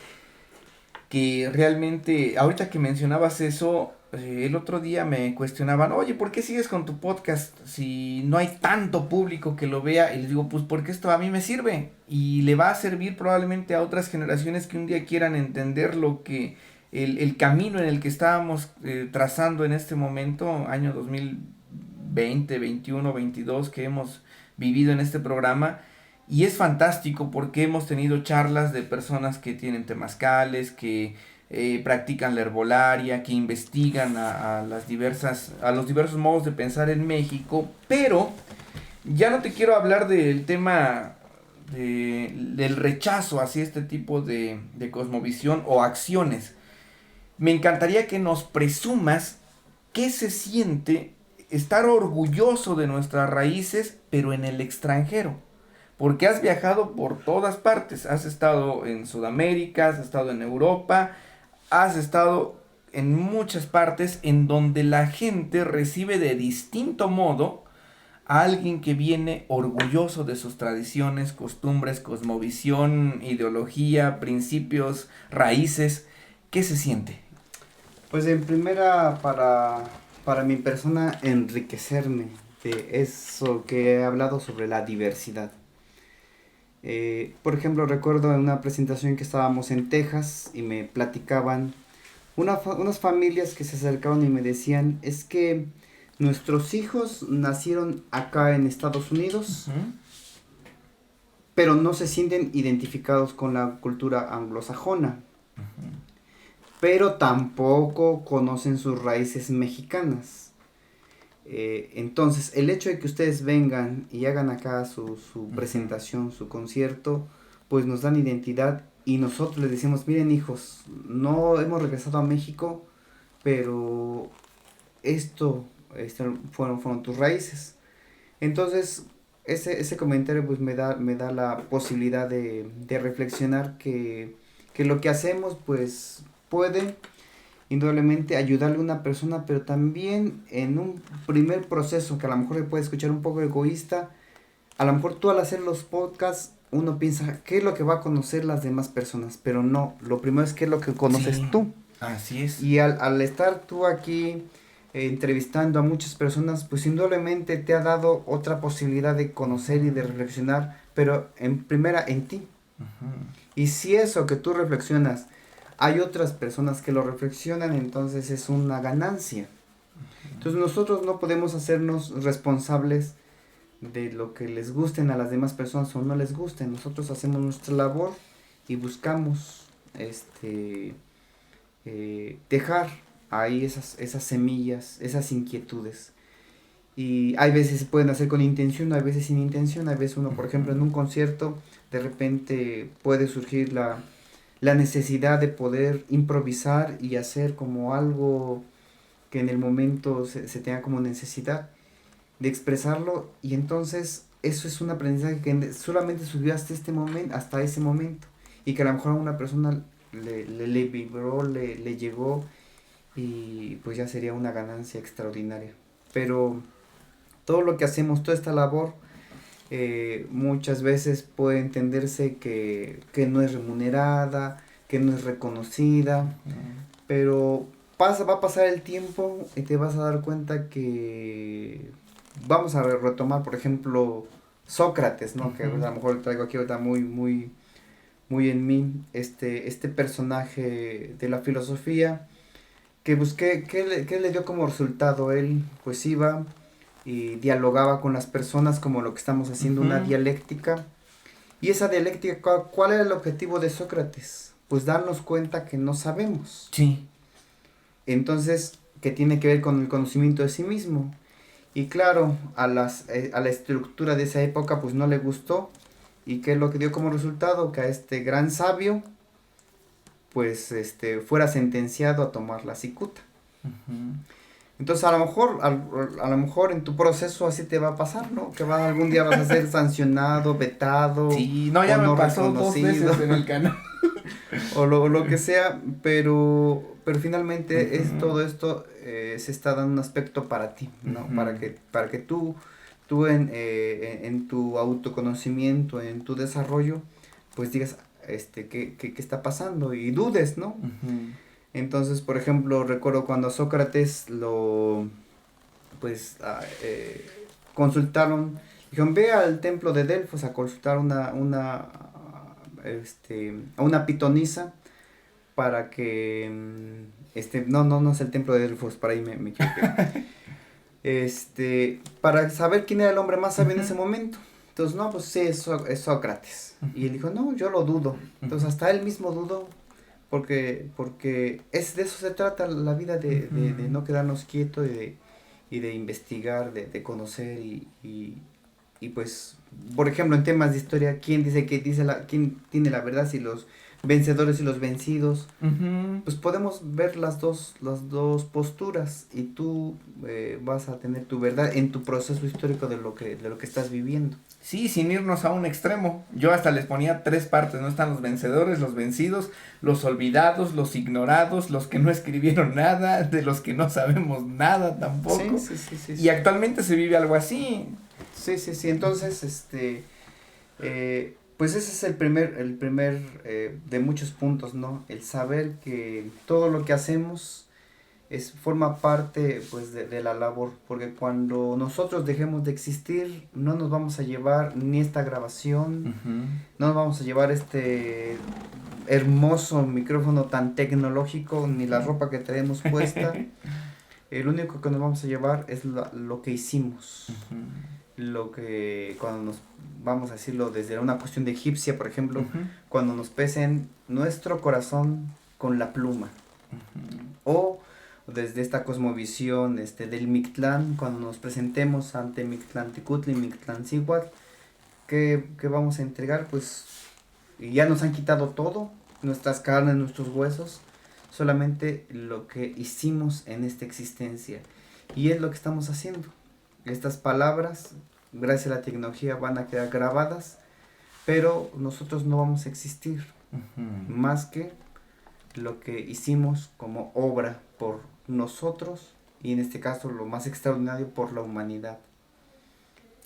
que realmente, ahorita que mencionabas eso, el otro día me cuestionaban, oye, ¿por qué sigues con tu podcast si no hay tanto público que lo vea? Y les digo, pues porque esto a mí me sirve y le va a servir probablemente a otras generaciones que un día quieran entender lo que, el camino en el que estábamos trazando en este momento, año 2020, 21, 22, que hemos vivido en este programa. Y es fantástico porque hemos tenido charlas de personas que tienen temazcales, que practican la herbolaria, que investigan a los diversos modos de pensar en México. Pero ya no te quiero hablar del tema del rechazo hacia este tipo de cosmovisión o acciones. Me encantaría que nos presumas qué se siente estar orgulloso de nuestras raíces, pero en el extranjero. Porque has viajado por todas partes, has estado en Sudamérica, has estado en Europa, has estado en muchas partes en donde la gente recibe de distinto modo a alguien que viene orgulloso de sus tradiciones, costumbres, cosmovisión, ideología, principios, raíces. ¿Qué se siente? Pues en primera, para mi persona, enriquecerme de eso que he hablado sobre la diversidad. Por ejemplo, recuerdo en una presentación que estábamos en Texas y me platicaban unas familias que se acercaban y me decían, es que nuestros hijos nacieron acá en Estados Unidos, pero no se sienten identificados con la cultura anglosajona, pero tampoco conocen sus raíces mexicanas. Entonces el hecho de que ustedes vengan y hagan acá su presentación, su concierto, pues nos dan identidad y nosotros les decimos, miren hijos, no hemos regresado a México, pero esto fueron tus raíces. Entonces ese comentario pues me da la posibilidad de reflexionar que lo que hacemos pues puede indudablemente ayudarle a una persona, pero también en un primer proceso que a lo mejor le puede escuchar un poco egoísta, a lo mejor tú al hacer los podcasts, uno piensa, ¿qué es lo que va a conocer las demás personas? Pero no, lo primero es qué es lo que conoces tú. Así es. Y al estar tú aquí entrevistando a muchas personas, pues indudablemente te ha dado otra posibilidad de conocer y de reflexionar, pero en primera en ti. Ujú. Y si eso que tú reflexionas, hay otras personas que lo reflexionan, entonces es una ganancia. Entonces nosotros no podemos hacernos responsables de lo que les gusten a las demás personas o no les gusten. Nosotros hacemos nuestra labor y buscamos dejar ahí esas semillas, esas inquietudes. Y hay veces se pueden hacer con intención, hay veces sin intención, hay veces uno, por ejemplo, en un concierto, de repente puede surgir la necesidad de poder improvisar y hacer como algo que en el momento se tenga como necesidad de expresarlo, y entonces eso es un aprendizaje que solamente surgió hasta este momento, hasta ese momento, y que a lo mejor a una persona le vibró, le llegó, y pues ya sería una ganancia extraordinaria. Pero todo lo que hacemos, toda esta labor, muchas veces puede entenderse que no es remunerada, que no es reconocida, pero va a pasar el tiempo y te vas a dar cuenta que vamos a retomar, por ejemplo, Sócrates, ¿no? Que a lo mejor traigo aquí ahorita muy en mí, este personaje de la filosofía, que busqué, ¿qué le dio como resultado? Él pues iba y dialogaba con las personas como lo que estamos haciendo, una dialéctica. Y esa dialéctica, ¿cuál era el objetivo de Sócrates? Pues darnos cuenta que no sabemos. Sí. Entonces, que tiene que ver con el conocimiento de sí mismo. Y claro, a la estructura de esa época pues no le gustó. ¿Y qué es lo que dio como resultado? Que a este gran sabio pues fuera sentenciado a tomar la cicuta. Uh-huh. Entonces a lo mejor en tu proceso así te va a pasar, ¿no? Que algún día vas a ser sancionado, vetado. Sí, no, ya me pasó 2 veces en el canal. o lo que sea, pero finalmente es todo esto se está dando un aspecto para ti, ¿no? Para que tú en tu autoconocimiento, en tu desarrollo, pues digas, ¿qué está pasando? Y dudes, ¿no? Uh-huh. Entonces, por ejemplo, recuerdo cuando Sócrates consultaron, dijeron, ve al templo de Delfos a consultar a una pitonisa para que, no es el templo de Delfos, para ahí me equivoqué. Para saber quién era el hombre más sabio en ese momento. Entonces, no, pues sí, es Sócrates. Y él dijo, no, yo lo dudo. Entonces, hasta él mismo dudó, porque de eso se trata la vida, de no quedarnos quietos y de investigar, de conocer y pues, por ejemplo, en temas de historia, ¿quién quién tiene la verdad? Si los vencedores y los vencidos, pues podemos ver las dos posturas, y tú vas a tener tu verdad en tu proceso histórico de lo que estás viviendo. Sí, sin irnos a un extremo. Yo hasta les ponía 3 partes, ¿no? Están los vencedores, los vencidos, los olvidados, los ignorados, los que no escribieron nada, de los que no sabemos nada tampoco. Sí. Y actualmente se vive algo así. Sí. Entonces, pues ese es el primer de muchos puntos, ¿no? El saber que todo lo que hacemos forma parte, pues, de la labor, porque cuando nosotros dejemos de existir, no nos vamos a llevar ni esta grabación, no nos vamos a llevar este hermoso micrófono tan tecnológico, ni la ropa que tenemos puesta. El único que nos vamos a llevar es lo que hicimos. Lo que, cuando nos, vamos a decirlo desde una cuestión de egipcia, por ejemplo, cuando nos pesen nuestro corazón con la pluma, o desde esta cosmovisión del Mictlán, cuando nos presentemos ante Mictlantecutli, Mictlancíhuatl, ¿qué vamos a entregar? Pues ya nos han quitado todo, nuestras carnes, nuestros huesos, solamente lo que hicimos en esta existencia, y es lo que estamos haciendo. Estas palabras, gracias a la tecnología, van a quedar grabadas, pero nosotros no vamos a existir más que lo que hicimos como obra por nosotros, y en este caso lo más extraordinario, por la humanidad.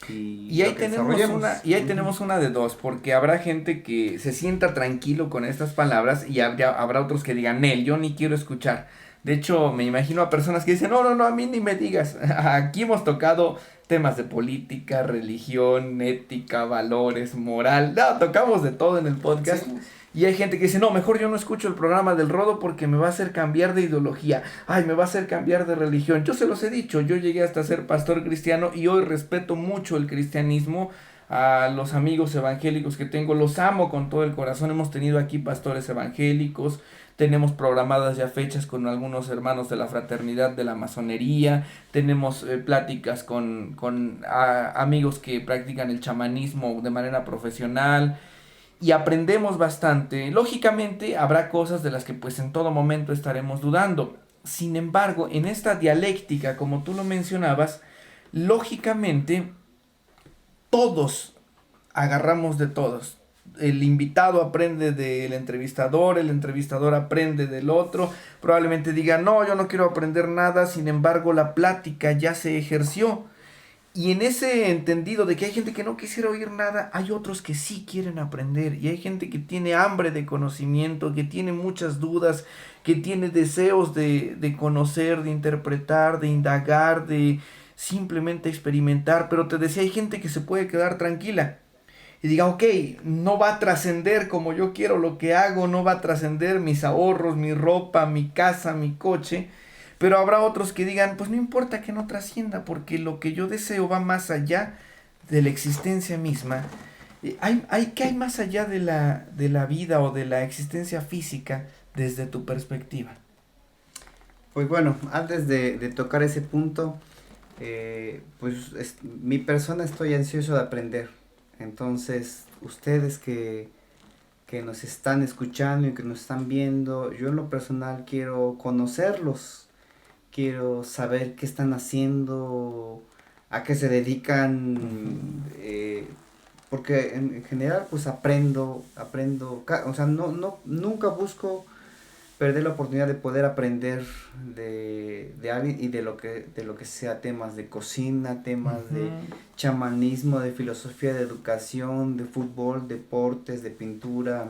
Y ahí tenemos una de dos, porque habrá gente que se sienta tranquilo con estas palabras y habrá otros que digan, Nel, yo ni quiero escuchar. De hecho, me imagino a personas que dicen, no, no, no, a mí ni me digas. Aquí hemos tocado temas de política, religión, ética, valores, moral. No, tocamos de todo en el Sí, podcast. Y hay gente que dice, no, mejor yo no escucho el programa del Rodo porque me va a hacer cambiar de ideología. Ay, me va a hacer cambiar de religión. Yo se los he dicho, yo llegué hasta ser pastor cristiano y hoy respeto mucho el cristianismo. A los amigos evangélicos que tengo, los amo con todo el corazón. Hemos tenido aquí pastores evangélicos, tenemos programadas ya fechas con algunos hermanos de la fraternidad de la masonería, tenemos pláticas con amigos que practican el chamanismo de manera profesional y aprendemos bastante. Lógicamente habrá cosas de las que pues en todo momento estaremos dudando. Sin embargo, en esta dialéctica, como tú lo mencionabas, lógicamente todos agarramos de todos. El invitado aprende del entrevistador, el entrevistador aprende del otro. Probablemente diga, no, yo no quiero aprender nada, sin embargo la plática ya se ejerció. Y en ese entendido de que hay gente que no quisiera oír nada, hay otros que sí quieren aprender. Y hay gente que tiene hambre de conocimiento, que tiene muchas dudas, que tiene deseos de conocer, de interpretar, de indagar, de simplemente experimentar. Pero te decía, hay gente que se puede quedar tranquila y diga, ok, no va a trascender como yo quiero lo que hago, no va a trascender mis ahorros, mi ropa, mi casa, mi coche, pero habrá otros que digan, pues no importa que no trascienda, porque lo que yo deseo va más allá de la existencia misma. ¿Qué hay más allá de la vida o de la existencia física desde tu perspectiva? pues bueno, antes de tocar ese punto, mi persona estoy ansioso de aprender. Entonces, ustedes que nos están escuchando y que nos están viendo, yo en lo personal quiero conocerlos, quiero saber qué están haciendo, a qué se Ujú, dedican, porque en general pues o sea, nunca busco perder la oportunidad de poder aprender de alguien y de lo que sea temas de cocina, temas de ujú. chamanismo, de filosofía, de educación, de fútbol, deportes, de pintura,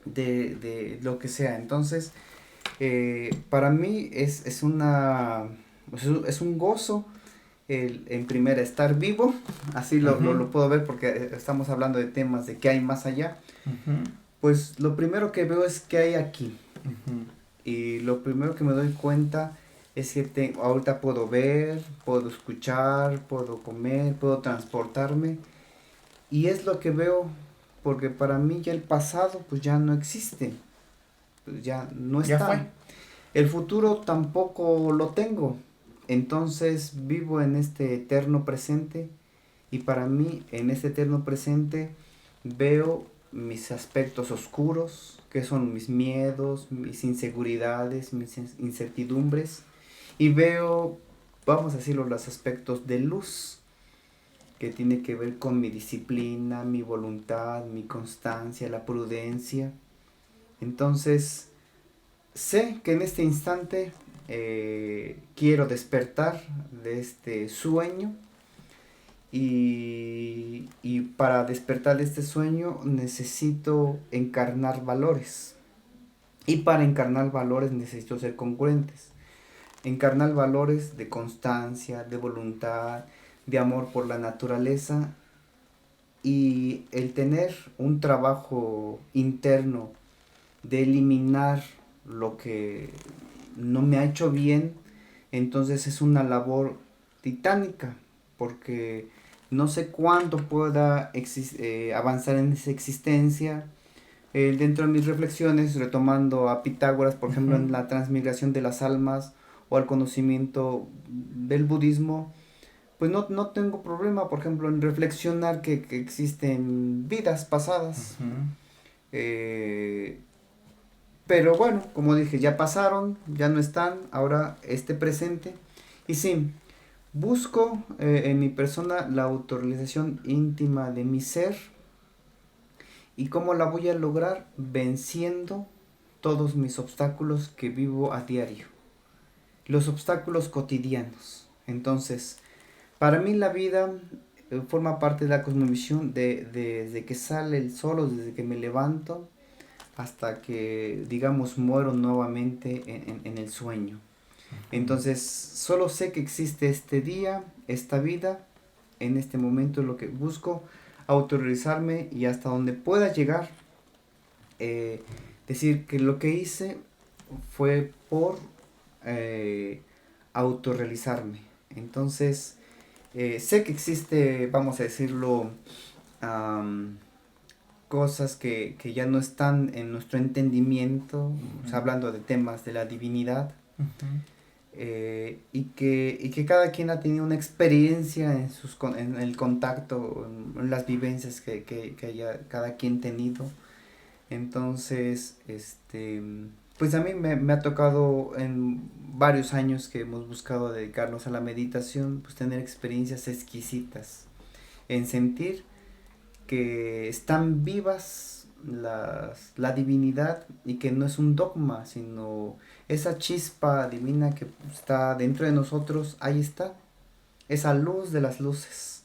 de lo que sea. Entonces, para mí es un gozo en primera estar vivo, así Ujú, lo puedo ver porque estamos hablando de temas de qué hay más allá. ujú, Pues lo primero que veo es qué hay aquí. ujú, Y lo primero que me doy cuenta es que ahorita puedo ver, puedo escuchar, puedo comer, puedo transportarme. Y es lo que veo, porque para mí ya el pasado pues ya no existe, pues ya no ya fue. está. El futuro tampoco lo tengo. Entonces vivo en este eterno presente y para mí en este eterno presente veo mis aspectos oscuros, que son mis miedos, mis inseguridades, mis incertidumbres y veo, vamos a decirlo, los aspectos de luz que tiene que ver con mi disciplina, mi voluntad, mi constancia, la prudencia. Entonces, sé que en este instante quiero despertar de este sueño y para despertar de este sueño necesito encarnar valores. Y para encarnar valores necesito ser congruentes. Encarnar valores de constancia, de voluntad, de amor por la naturaleza y el tener un trabajo interno de eliminar lo que no me ha hecho bien, entonces es una labor titánica, porque no sé cuánto pueda avanzar en esa existencia. Dentro de mis reflexiones, retomando a Pitágoras, por ejemplo, en Ujú, la transmigración de las almas o al conocimiento del budismo, pues no tengo problema, por ejemplo, en reflexionar que existen vidas pasadas. ujú. Eh, pero bueno, como dije, ya pasaron, ya no están, ahora este presente. Y sí, busco en mi persona la autorrealización íntima de mi ser. ¿Y cómo la voy a lograr? Venciendo todos mis obstáculos que vivo a diario. Los obstáculos cotidianos. Entonces, para mí la vida forma parte de la cosmovisión desde que sale el sol o desde que me levanto hasta que, digamos, muero nuevamente en el sueño. Entonces, solo sé que existe este día, esta vida, en este momento es lo que busco, autorrealizarme y hasta donde pueda llegar, decir que lo que hice fue por autorrealizarme. Entonces, sé que existe, vamos a decirlo, cosas que ya no están en nuestro entendimiento, o sea, hablando de temas de la divinidad, y que cada quien ha tenido una experiencia en el contacto, en las vivencias que haya cada quien tenido. Entonces, pues a mí me ha tocado en varios años que hemos buscado dedicarnos a la meditación, pues tener experiencias exquisitas, en sentir que están vivas la divinidad y que no es un dogma, sino esa chispa divina que está dentro de nosotros, ahí está, esa luz de las luces,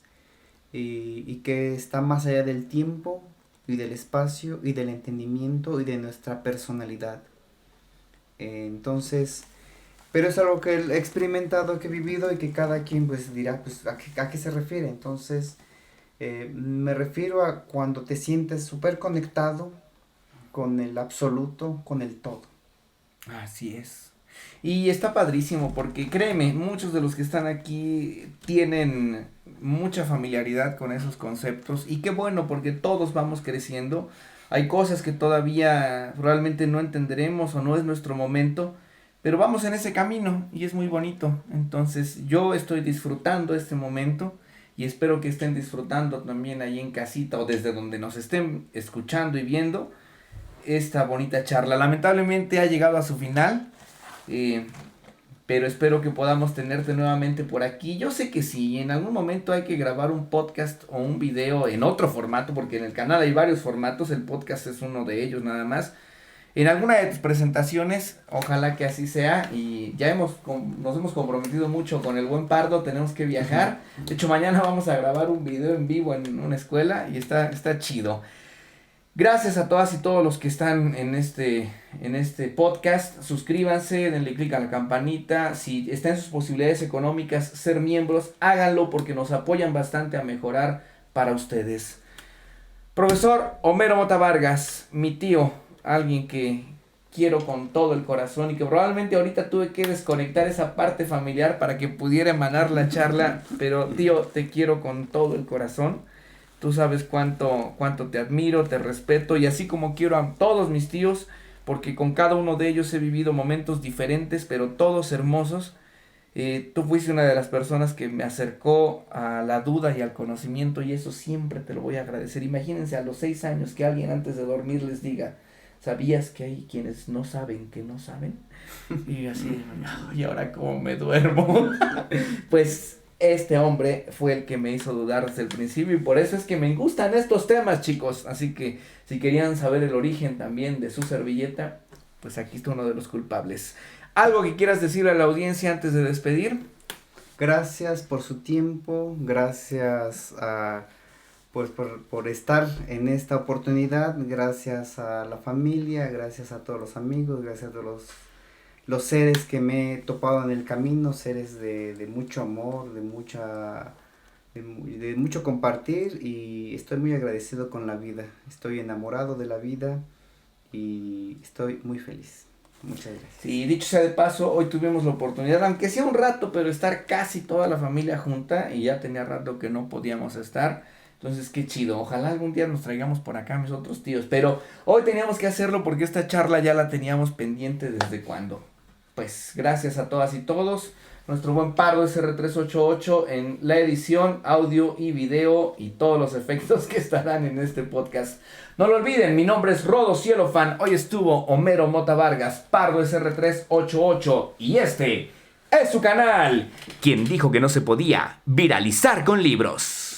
y que está más allá del tiempo y del espacio y del entendimiento y de nuestra personalidad. Entonces, pero es algo que he experimentado, que he vivido y que cada quien pues dirá, pues a qué se refiere. Entonces, me refiero a cuando te sientes súper conectado con el absoluto, con el todo. Así es. Y está padrísimo porque créeme, muchos de los que están aquí tienen mucha familiaridad con esos conceptos y qué bueno porque todos vamos creciendo. Hay cosas que todavía realmente no entenderemos o no es nuestro momento, pero vamos en ese camino y es muy bonito. Entonces yo estoy disfrutando este momento y espero que estén disfrutando también ahí en casita o desde donde nos estén escuchando y viendo esta bonita charla. Lamentablemente ha llegado a su final, pero espero que podamos tenerte nuevamente por aquí. Yo sé que sí, en algún momento hay que grabar un podcast o un video en otro formato, porque en el canal hay varios formatos, el podcast es uno de ellos nada más. En alguna de tus presentaciones, ojalá que así sea, y ya nos hemos comprometido mucho con el buen Pardo, tenemos que viajar. De hecho, mañana vamos a grabar un video en vivo en una escuela y está chido. Gracias a todas y todos los que están en este podcast. Suscríbanse, denle click a la campanita. Si está en sus posibilidades económicas ser miembros, háganlo porque nos apoyan bastante a mejorar para ustedes. Profesor Homero Mota Vargas, mi tío, alguien que quiero con todo el corazón y que probablemente ahorita tuve que desconectar esa parte familiar para que pudiera emanar la charla, pero tío, te quiero con todo el corazón. Tú sabes cuánto te admiro, te respeto y así como quiero a todos mis tíos, porque con cada uno de ellos he vivido momentos diferentes, pero todos hermosos. Tú fuiste una de las personas que me acercó a la duda y al conocimiento y eso siempre te lo voy a agradecer. Imagínense a los 6 años que alguien antes de dormir les diga, ¿sabías que hay quienes no saben que no saben? Y así, ¿y ahora cómo me duermo? Pues este hombre fue el que me hizo dudar desde el principio y por eso es que me gustan estos temas, chicos. Así que si querían saber el origen también de su servilleta, pues aquí está uno de los culpables. ¿Algo que quieras decirle a la audiencia antes de despedir? Gracias por su tiempo, gracias por estar en esta oportunidad, gracias a la familia, gracias a todos los amigos, gracias a todos los seres que me he topado en el camino, seres de mucho amor, de mucho compartir y estoy muy agradecido con la vida, estoy enamorado de la vida y estoy muy feliz. Muchas gracias. Sí, dicho sea de paso, hoy tuvimos la oportunidad, aunque sea un rato, pero estar casi toda la familia junta y ya tenía rato que no podíamos estar. Entonces, qué chido. Ojalá algún día nos traigamos por acá a mis otros tíos. Pero hoy teníamos que hacerlo porque esta charla ya la teníamos pendiente desde cuando. Pues gracias a todas y todos. Nuestro buen Pardo SR388 en la edición, audio y video y todos los efectos que estarán en este podcast. No lo olviden, mi nombre es Rodo Cielofan. Hoy estuvo Homero Mota Vargas, Pardo SR388 y este es su canal. ¿Quién dijo que no se podía viralizar con libros?